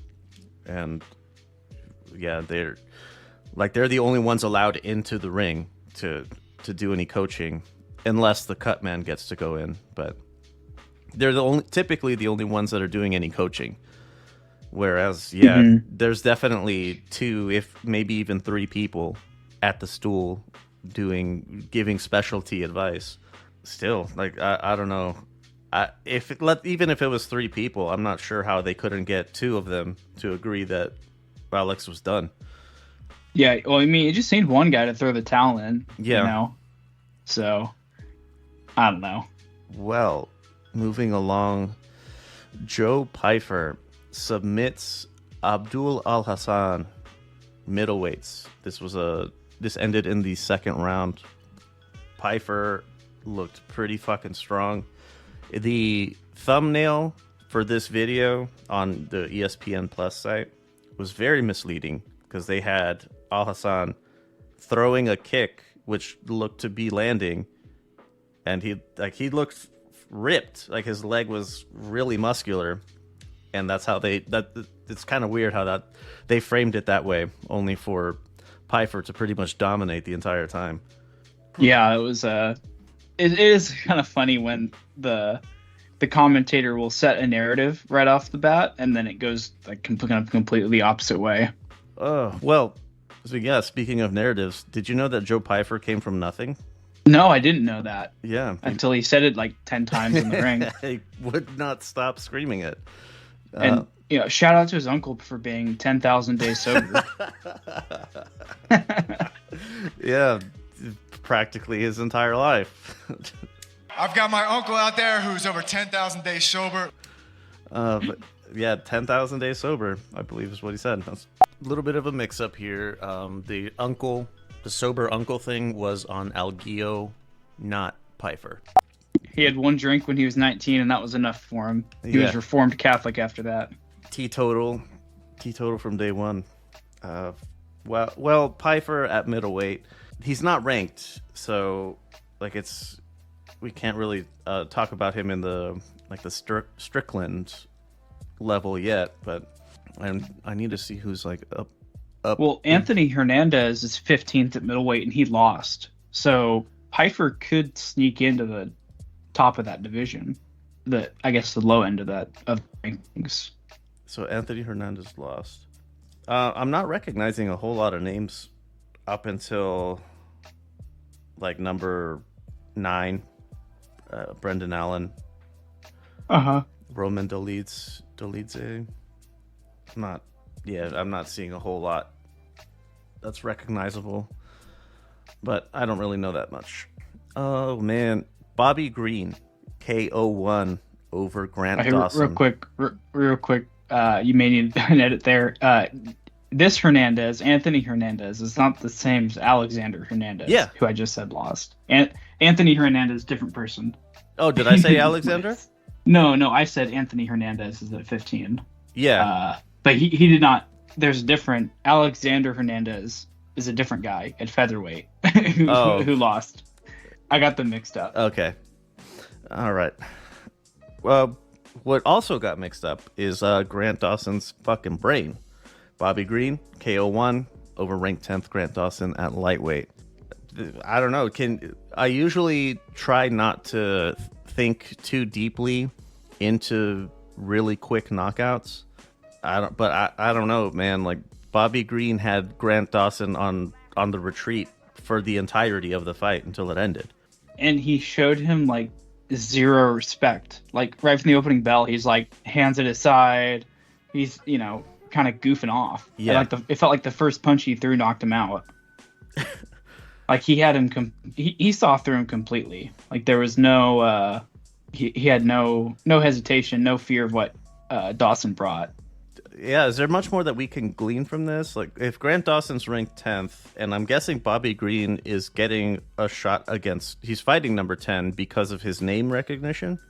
and yeah, they're the only ones allowed into the ring to do any coaching, unless the cut man gets to go in. But they're typically the only ones that are doing any coaching. Whereas, there's definitely 2, if maybe even 3 people at the stool giving specialty advice. Still, I don't know. Even if it was 3 people, I'm not sure how they couldn't get 2 of them to agree that Alex was done. Yeah, well, I mean, it just needed one guy to throw the towel in. Yeah. So, I don't know. Well, moving along, Joe Pyfer submits Abdul Al-Hassan, middleweights. This ended in the second round. Pyfer looked pretty fucking strong. The thumbnail for this video on the ESPN Plus site was very misleading, because they had Al-Hassan throwing a kick which looked to be landing, and he looked ripped, like his leg was really muscular. And that's how it's kind of weird how they framed it that way, only for Pyfer to pretty much dominate the entire time. Yeah, it was it is kind of funny when the commentator will set a narrative right off the bat, and then it goes completely the opposite way. Well, so yeah, speaking of narratives, did you know that Joe Pyfer came from nothing? No, I didn't know that. Yeah. Until he said it 10 times in the ring. He would not stop screaming it. And shout out to his uncle for being 10,000 days sober. Yeah, practically his entire life. I've got my uncle out there who's over 10,000 days sober. But yeah, 10,000 days sober, I believe is what he said. That's a little bit of a mix-up here. The sober uncle thing was on Algio, not Pfeiffer. He had one drink when he was 19, and that was enough for him. He was Reformed Catholic after that. Teetotal from day one. Well, Pfeiffer at middleweight, he's not ranked, so like we can't really talk about him in the Strickland level yet. But I need to see who's like up. Well, Anthony Hernandez is 15th at middleweight, and he lost. So Pfeiffer could sneak into the top of that division, the low end of that of rankings. So Anthony Hernandez lost. I'm not recognizing a whole lot of names up until like number 9, Brendan Allen. Roman Dolidze. I'm not seeing a whole lot that's recognizable, but I don't really know that much. Oh man, Bobby Green, KO1 over Grant Dawson. Real quick. You may need an edit there. This Hernandez, Anthony Hernandez, is not the same as Alexander Hernandez, who I just said lost. Anthony Hernandez, different person. Oh, did I say Alexander? No, I said Anthony Hernandez is at 15. Yeah. But he did not. There's a different. Alexander Hernandez is a different guy at featherweight who lost. I got them mixed up. Okay. All right. Well, what also got mixed up is Grant Dawson's fucking brain. Bobby Green, KO1 over ranked 10th Grant Dawson at lightweight. I don't know. I usually try not to think too deeply into really quick knockouts. I don't know, man. Like Bobby Green had Grant Dawson on the retreat for the entirety of the fight until it ended. And he showed him like zero respect. Like right from the opening bell, he's like hands at his side. He's kind of goofing off. Yeah. It felt like the first punch he threw knocked him out. Like he had him. He saw through him completely. Like there was no. He had no hesitation, no fear of what Dawson brought. Yeah, is there much more that we can glean from this? Like, if Grant Dawson's ranked 10th, and I'm guessing Bobby Green is getting a shot he's fighting number 10 because of his name recognition?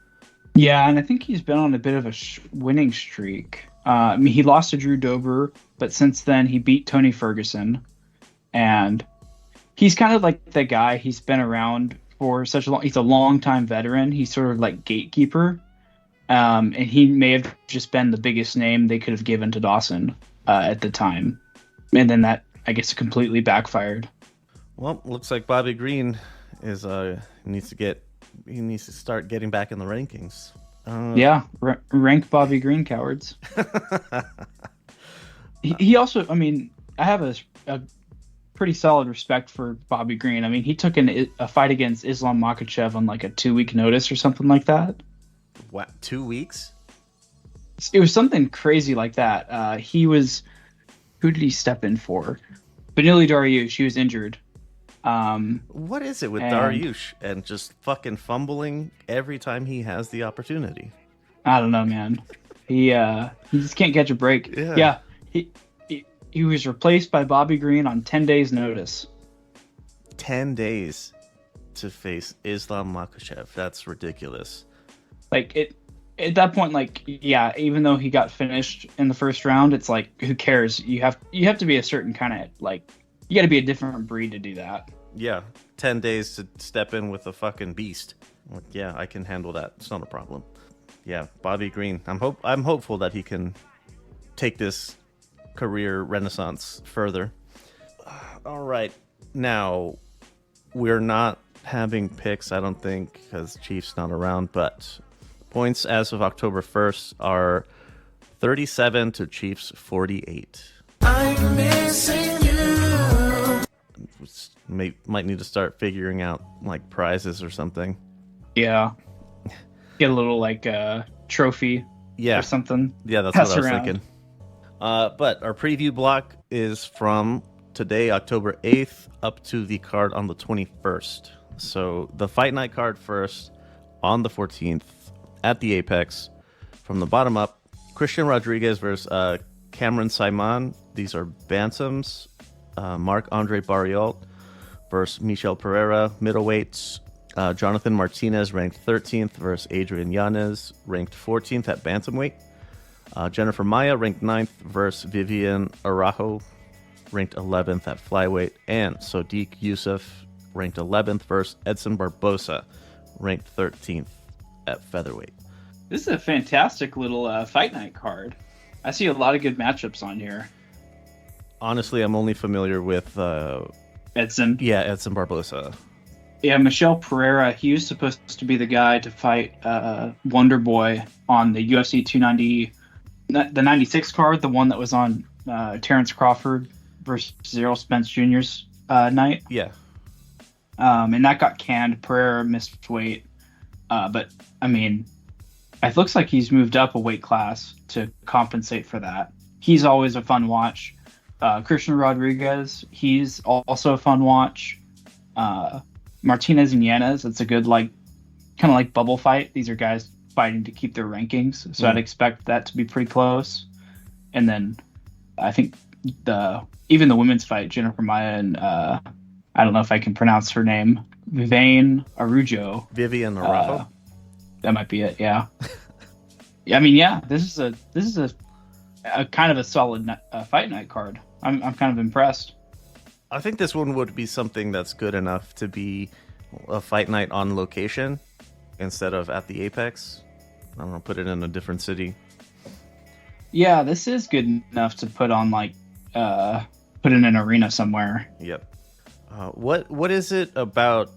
Yeah, and I think he's been on a bit of a winning streak. He lost to Drew Dober, but since then he beat Tony Ferguson. And he's kind of like the guy, he's been around for he's a long-time veteran. He's sort of like gatekeeper. And he may have just been the biggest name they could have given to Dawson at the time. And then that, I guess, completely backfired. Well, looks like Bobby Green is needs to start getting back in the rankings. Rank Bobby Green, cowards. he also, I have a pretty solid respect for Bobby Green. He took a fight against Islam Makhachev on like a 2-week notice or something like that. What, 2 weeks? It was something crazy like that. Who did he step in for? Benili Dariush. He was injured. What is it with Dariush and just fucking fumbling every time he has the opportunity? I don't know, man. He just can't catch a break. Yeah. He was replaced by Bobby Green on 10 days notice. 10 days to face Islam Makhachev. That's ridiculous. Like at that point, like, yeah, even though he got finished in the first round, it's like, who cares? You have to be a certain kind of, like, you got to be a different breed to do that. Yeah, 10 days to step in with a fucking beast. Like, yeah, I can handle that. It's not a problem. Yeah, Bobby Green. I'm hopeful that he can take this career renaissance further. All right, now we're not having picks, I don't think, because Chief's not around, but points as of October 1st are 37 to Chiefs 48. I'm missing you. Might need to start figuring out like prizes or something. Yeah. Get a little like trophy Yeah. or something. Yeah, that's Pass what I was around. thinking. But our preview block is from today, October 8th, up to the card on the 21st. So the Fight Night card first on the 14th at the Apex. From the bottom up, Christian Rodriguez versus Cameron Simon. These are Bantams. Marc-Andre Barriault versus Michel Pereira. Middleweights. Jonathan Martinez ranked 13th versus Adrian Yanez, ranked 14th at Bantamweight. Jennifer Maia ranked 9th versus Vivian Araujo, ranked 11th at Flyweight. And Sodiq Yusuff ranked 11th versus Edson Barbosa, ranked 13th at Featherweight. This is a fantastic little Fight Night card. I see a lot of good matchups on here. Honestly, I'm only familiar with Edson. Edson Barbosa. Yeah, Michel Pereira, he was supposed to be the guy to fight Wonder Boy on the UFC 290, the 96 card, the one that was on Terrence Crawford versus Errol Spence Jr.'s night. Yeah. And that got canned. Pereira missed weight. But, I mean, it looks like he's moved up a weight class to compensate for that. He's always a fun watch. Christian Rodriguez, he's also a fun watch. Martinez and Yanez, it's a good, kind of like bubble fight. These are guys fighting to keep their rankings, so I'd expect that to be pretty close. And then I think even the women's fight, Jennifer Maia and I don't know if I can pronounce her name, Vivian Araujo. That might be it. Yeah. I mean, yeah, this is a kind of a solid Fight Night card. I'm kind of impressed. I think this one would be something that's good enough to be a Fight Night on location instead of at the Apex. I don't know, put it in a different city. Yeah, this is good enough to put on put in an arena somewhere. Yep. What is it about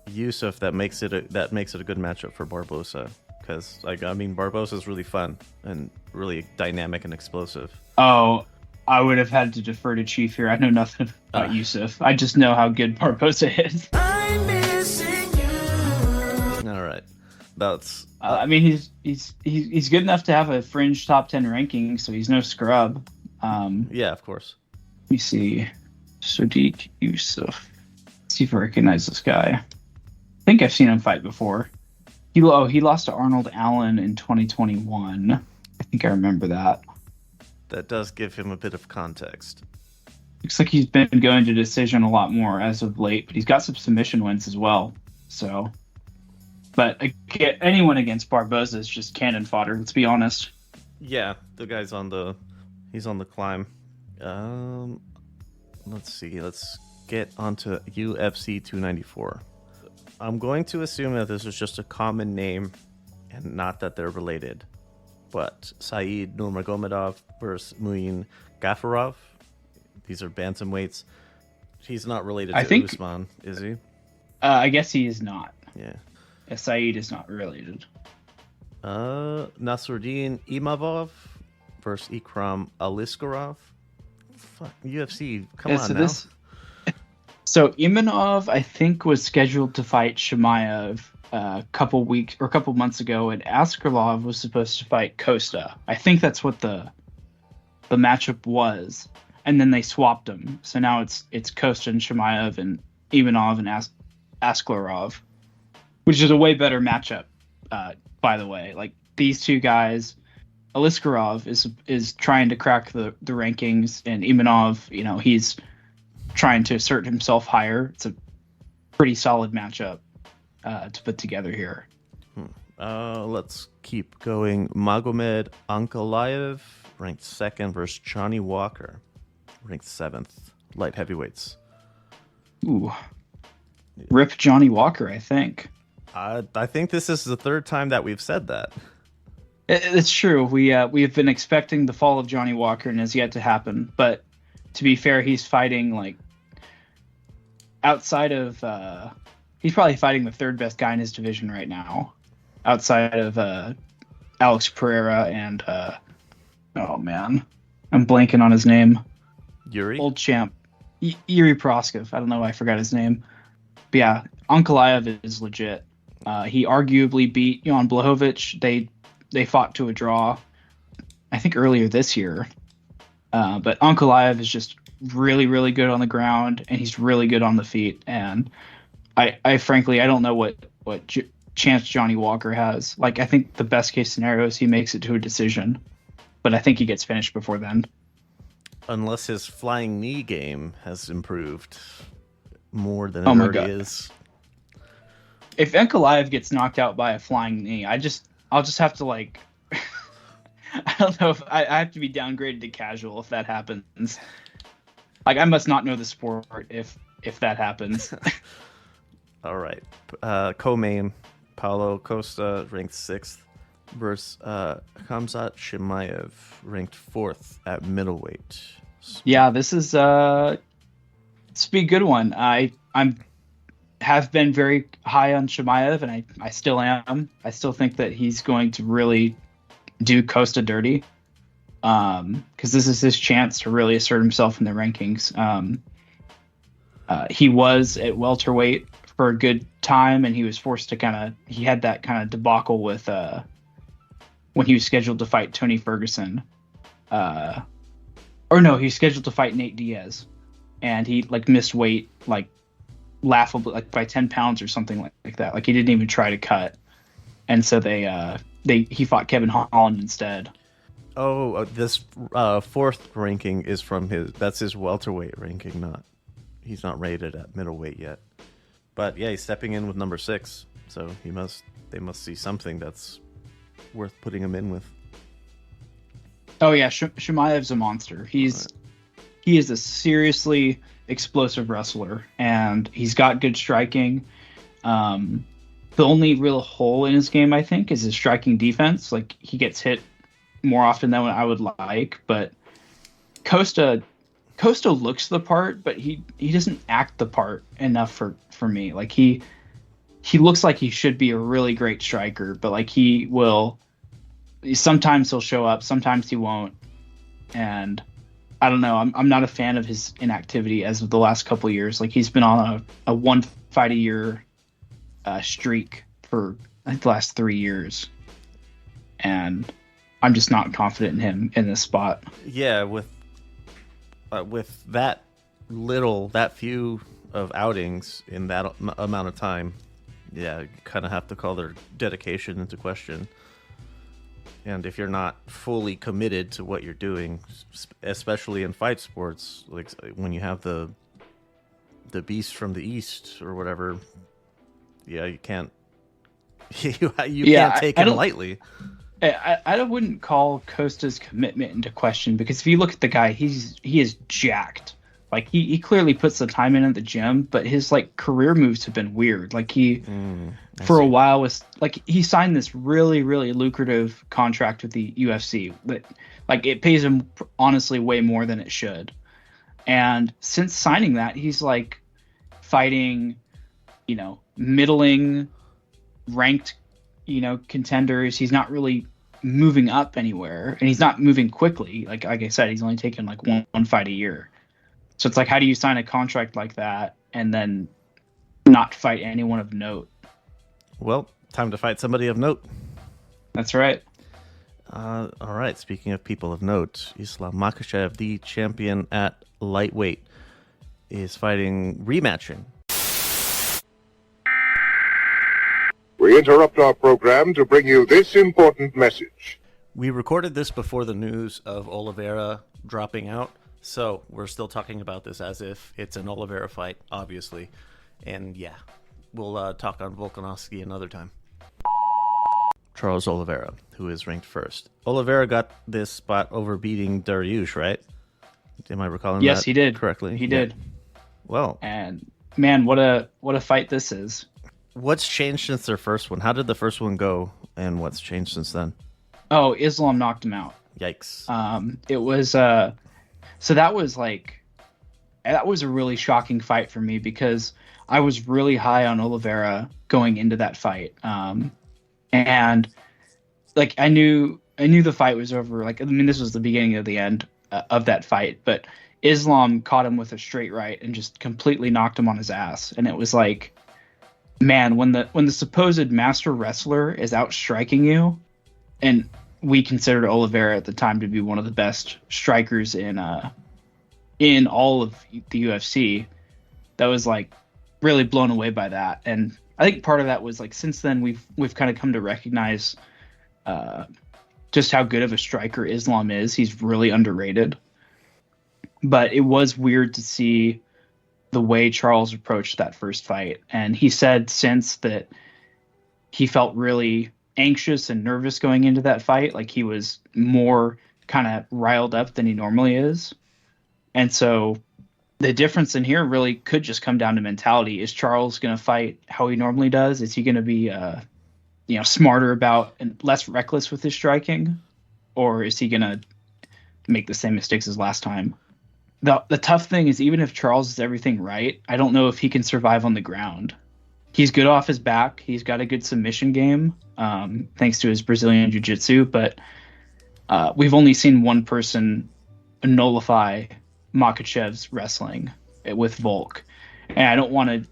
Yusuff that makes it a good matchup for Barbosa? Because Barbosa is really fun and really dynamic and explosive. Oh, I would have had to defer to Chief here. I know nothing about Yusuff. I just know how good Barbosa is. I'm missing you. All right, that's. He's good enough to have a fringe top 10 ranking, so he's no scrub. Yeah, of course. Let me see. Sodiq Yusuff. Let's see if I recognize this guy. I think I've seen him fight before. He lost to Arnold Allen in 2021. I think I remember that. That does give him a bit of context. Looks like he's been going to decision a lot more as of late, but he's got some submission wins as well. So, but anyone against Barbosa is just cannon fodder. Let's be honest. Yeah, the guy's he's on the climb. Let's see. Let's get onto UFC 294. I'm going to assume that this is just a common name and not that they're related. But Saeed Nurmagomedov versus Muin Gafurov. These are bantamweights. He's not related to Usman, is he? I guess he is not. Yeah. Saeed is not related. Nasruddin Imavov versus Ikram Aliskerov. Fuck, UFC, come on now. So Imanov, I think, was scheduled to fight Chimaev a couple months ago, and Askarlov was supposed to fight Costa. I think that's what the matchup was, and then they swapped them. So now it's Costa and Chimaev and Imanov and Asklarov, which is a way better matchup. By the way, these two guys, Aliskerov is trying to crack the rankings, and Imanov, he's trying to assert himself higher. It's a pretty solid matchup to put together here. Let's keep going. Magomed Ankalaev, ranked 2nd, versus Johnny Walker, ranked 7th, light heavyweights. Ooh. Rip Johnny Walker, I think. I think this is the 3rd time that we've said that. It's true. We have been expecting the fall of Johnny Walker, and has yet to happen. But to be fair, he's fighting outside of. He's probably fighting the 3rd best guy in his division right now, outside of Alex Pereira and oh man, I'm blanking on his name. Yuri? Old champ. Yuri Proskov. I don't know why I forgot his name. But yeah, Ankalaev is legit. He arguably beat Jan Blachowicz. they fought to a draw, I think earlier this year. But Ankalaev is just really, really good on the ground, and he's really good on the feet. And I frankly, I don't know what chance Johnny Walker has. Like, I think the best case scenario is he makes it to a decision, but I think he gets finished before then. Unless his flying knee game has improved more than it already is. If Ankalaev gets knocked out by a flying knee, I'll just have to like, I don't know if I have to be downgraded to casual if that happens. Like, I must not know the sport if that happens. All right. Co-main, Paulo Costa, ranked 6th, versus Khamzat Chimaev, ranked 4th at middleweight. Yeah, this is it's be a good one. I'm have been very high on Chimaev, and I still am. I still think that he's going to really do Costa dirty, because this is his chance to really assert himself in the rankings. He was at welterweight for a good time, and he was forced to he had that kind of debacle with when he was scheduled to fight Tony Ferguson. Or no, he was scheduled to fight Nate Diaz, and he like missed weight like laughably, like by 10 pounds or something like that. Like, he didn't even try to cut, and so he fought Kevin Holland instead. Oh, this 4th ranking is from that's his welterweight ranking. He's not rated at middleweight yet. But yeah, he's stepping in with number 6, so they must see something that's worth putting him in with. Oh yeah, Chimaev's a monster. He is a seriously explosive wrestler, and he's got good striking. The only real hole in his game, I think, is his striking defense. Like, he gets hit more often than I would like, but Costa looks the part, but he doesn't act the part enough for me. Like, he looks like he should be a really great striker, but like, sometimes he'll show up, sometimes he won't. And I don't know, I'm not a fan of his inactivity as of the last couple of years. Like, he's been on a 1 fight a year streak for I think the last 3 years, and I'm just not confident in him in this spot. Yeah, with that few of outings in that amount of time, yeah, you kind of have to call their dedication into question. And if you're not fully committed to what you're doing, especially in fight sports, like when you have the beast from the east or whatever, yeah, you can't can't take him lightly. I wouldn't call Costa's commitment into question, because if you look at the guy, he is jacked. Like, he clearly puts the time in at the gym, but his like career moves have been weird. Like, for a while was like, he signed this really, really lucrative contract with the UFC, but like, it pays him honestly way more than it should. And since signing that, he's like fighting, middling ranked, contenders. He's not really moving up anywhere, and he's not moving quickly. Like I said, he's only taken like one fight a year. So it's like, how do you sign a contract like that and then not fight anyone of note? Well, time to fight somebody of note. That's right. All right. Speaking of people of note, Islam Makhachev, the champion at lightweight, is rematching. We interrupt our program to bring you this important message. We recorded this before the news of Oliveira dropping out, so we're still talking about this as if it's an Oliveira fight, obviously. And yeah, we'll talk on Volkanovski another time. Charles Oliveira, who is ranked 1st. Oliveira got this spot over beating Dariush, right? Am I recalling that? Yes, he did. Correctly? He did. Well. And man, what a fight this is. What's changed since their first one? How did the first one go, and what's changed since then? Oh, Islam knocked him out. Yikes. It was so that was a really shocking fight for me, because I was really high on Oliveira going into that fight. And like, I knew the fight was over. Like, I mean, this was the beginning of the end of that fight, but Islam caught him with a straight right and just completely knocked him on his ass. And it was like, man, when the supposed master wrestler is out striking you, and we considered Oliveira at the time to be one of the best strikers in all of the UFC. That was like really blown away by that. And I think part of that was like since then we've kind of come to recognize just how good of a striker Islam is. He's really underrated. But it was weird to see the way Charles approached that first fight. And he said since that he felt really anxious and nervous going into that fight. Like he was more kind of riled up than he normally is. And so the difference in here really could just come down to mentality. Is Charles going to fight how he normally does? Is he going to be, smarter about and less reckless with his striking? Or is he going to make the same mistakes as last time? The tough thing is, even if Charles does everything right, I don't know if he can survive on the ground. He's good off his back. He's got a good submission game, thanks to his Brazilian jiu-jitsu. But we've only seen one person nullify Makhachev's wrestling with Volk. And I don't want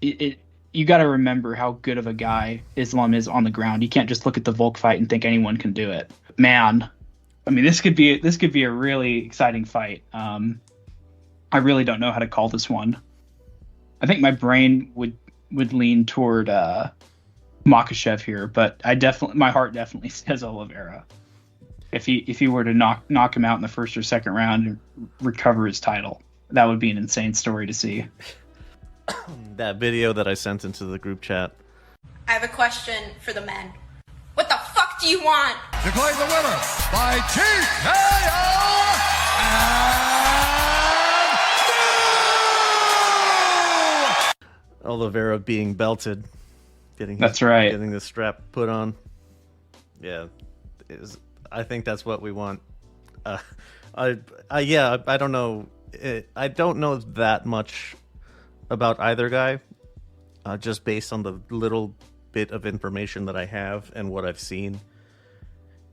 to... You got to remember how good of a guy Islam is on the ground. You can't just look at the Volk fight and think anyone can do it. Man, I mean, this could be a really exciting fight. I really don't know how to call this one. I think my brain would lean toward Makhachev here, but my heart definitely says Oliveira. If he were to knock him out in the first or second round and recover his title, that would be an insane story to see. That video that I sent into the group chat. I have a question for the men. What the fuck do you want? Declaring the winner by TKO and Oliveira being belted. That's right. Getting the strap put on. Yeah. I think that's what we want. I don't know. I don't know that much about either guy, just based on the little bit of information that I have and what I've seen.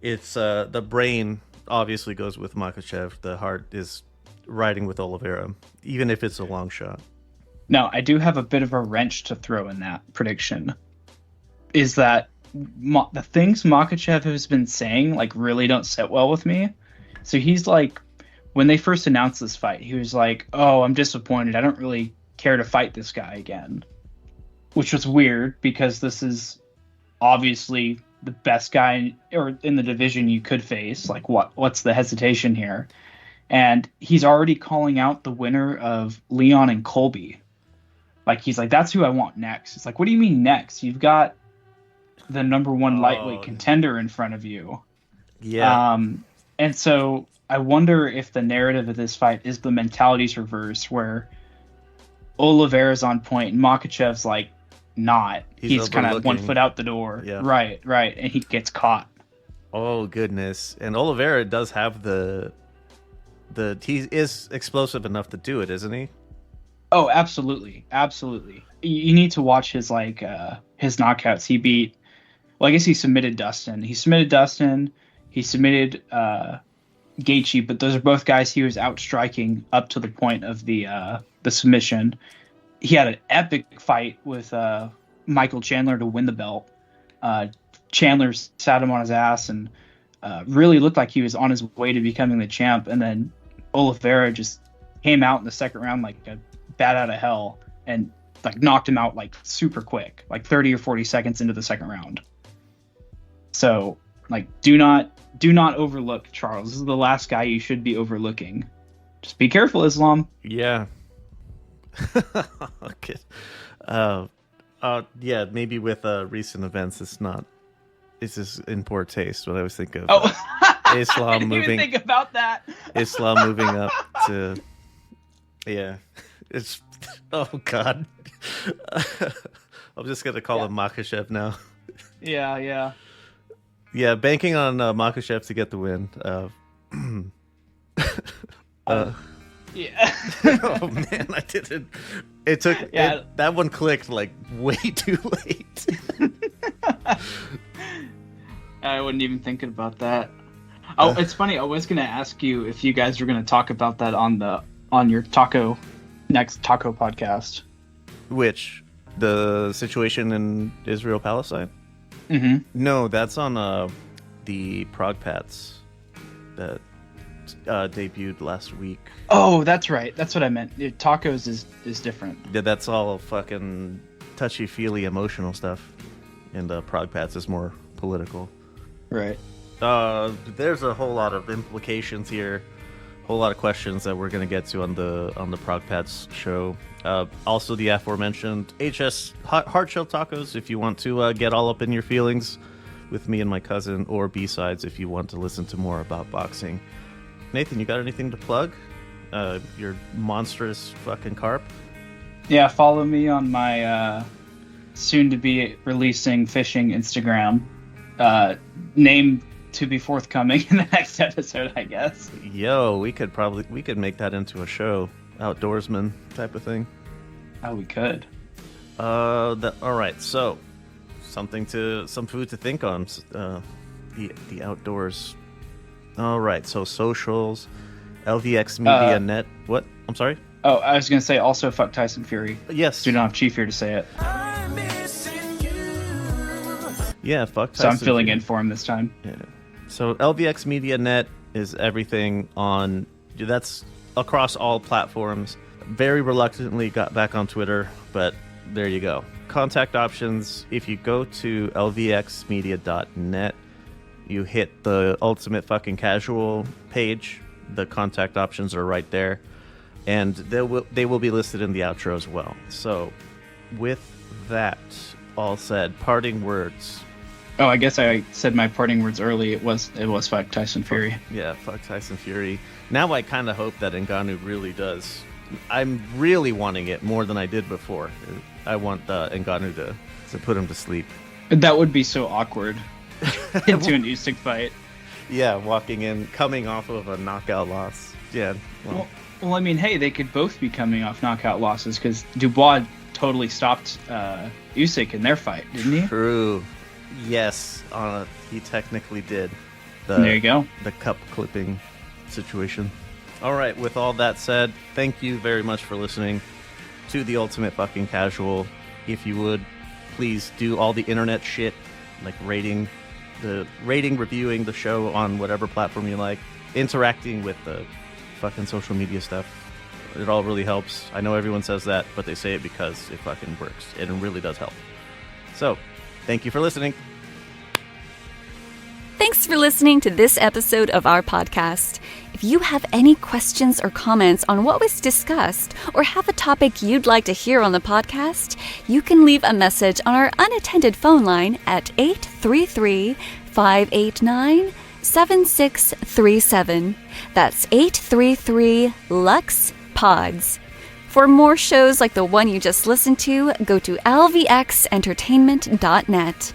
It's the brain obviously goes with Makhachev. The heart is riding with Oliveira, even if it's a long shot. Now, I do have a bit of a wrench to throw in that prediction. Is that the things Makhachev has been saying like really don't sit well with me. So he's like, when they first announced this fight, he was like, "Oh, I'm disappointed. I don't really care to fight this guy again," which was weird because this is obviously the best guy in the division you could face. Like, what's the hesitation here? And he's already calling out the winner of Leon and Colby. Like, he's like, that's who I want next. It's like, what do you mean next? You've got the number one lightweight contender in front of you. Yeah. And so I wonder if the narrative of this fight is the mentality's reverse, where Oliveira's on point and Makhachev's like not. He's kind of 1 foot out the door. Yeah. Right. And he gets caught. Oh goodness. And Oliveira does have he is explosive enough to do it, isn't he? Oh, absolutely. You need to watch his his knockouts. I guess he submitted Dustin. He submitted Gaethje, but those are both guys he was outstriking up to the point of the submission. He had an epic fight with Michael Chandler to win the belt. Chandler sat him on his ass and really looked like he was on his way to becoming the champ. And then Oliveira just came out in the second round like a bat out of hell and like knocked him out like super quick, like 30 or 40 seconds into the second round. So like, do not overlook Charles. This is the last guy you should be overlooking. Just be careful, Islam. Yeah. Okay. Yeah, maybe with recent events, it's just in poor taste. What I always think of. Islam I didn't even think about that. Islam moving up to. Yeah, it's. Oh God. I'm just gonna call him Makhachev now. Yeah. Yeah, banking on Makhachev to get the win. Yeah. Oh man, I didn't. It took that one clicked like way too late. I wasn't even thinking about that. Oh, it's funny. I was gonna ask you if you guys were gonna talk about that on your next taco podcast. Which, the situation in Israel Palestine? Mm-hmm. No, that's on the Prog Pats that debuted last week. Oh, that's right. That's what I meant. Tacos is different. Yeah, that's all fucking touchy-feely emotional stuff. And Prog Pats is more political. Right. There's a whole lot of implications here. A whole lot of questions that we're going to get to on the Prog Pats show. Also, the aforementioned HS hard shell tacos if you want to get all up in your feelings with me and my cousin, or B-sides if you want to listen to more about boxing. Nathan, you got anything to plug? Your monstrous fucking carp? Yeah, follow me on my soon-to-be releasing fishing Instagram. Name to be forthcoming in the next episode, I guess. Yo, we could make that into a show. Outdoorsman type of thing. Oh, we could. All right, so some food to think on. The outdoors. All right, so socials, LVX Media Net. What? I'm sorry. Oh, I was gonna say also fuck Tyson Fury. Yes. So you don't have Chief here to say it. I'm missing you. Yeah, fuck Tyson. So I'm filling Fury. in for him this time. Yeah. So LVX Media Net is everything on. That's across all platforms. Very reluctantly got back on Twitter, but there you go. Contact options. If you go to lvxmedia.net, you hit the Ultimate Fucking Casual page. The contact options are right there, and they will be listed in the outro as well. So, with that all said, parting words. Oh, I guess I said my parting words early. It was fuck Tyson Fury. Yeah, fuck Tyson Fury. Now I kind of hope that Ngannou really does. I'm really wanting it more than I did before. I want Ngannou to put him to sleep. That would be so awkward into an Usyk fight. Yeah, walking in, coming off of a knockout loss. Yeah. Well, I mean, hey, they could both be coming off knockout losses because Dubois totally stopped Usyk in their fight, didn't he? True. Yes, he technically did. There you go. The cup clipping situation. All right, with all that said, thank you very much for listening to the Ultimate Fucking Casual. If you would, please do all the internet shit, like rating, reviewing the show on whatever platform you like, interacting with the fucking social media stuff. It all really helps. I know everyone says that, but they say it because it fucking works. It really does help. So, thank you for listening. Thanks for listening to this episode of our podcast. If you have any questions or comments on what was discussed, or have a topic you'd like to hear on the podcast, you can leave a message on our unattended phone line at 833-589-7637. That's 833-LUX-PODS. For more shows like the one you just listened to, go to lvxentertainment.net.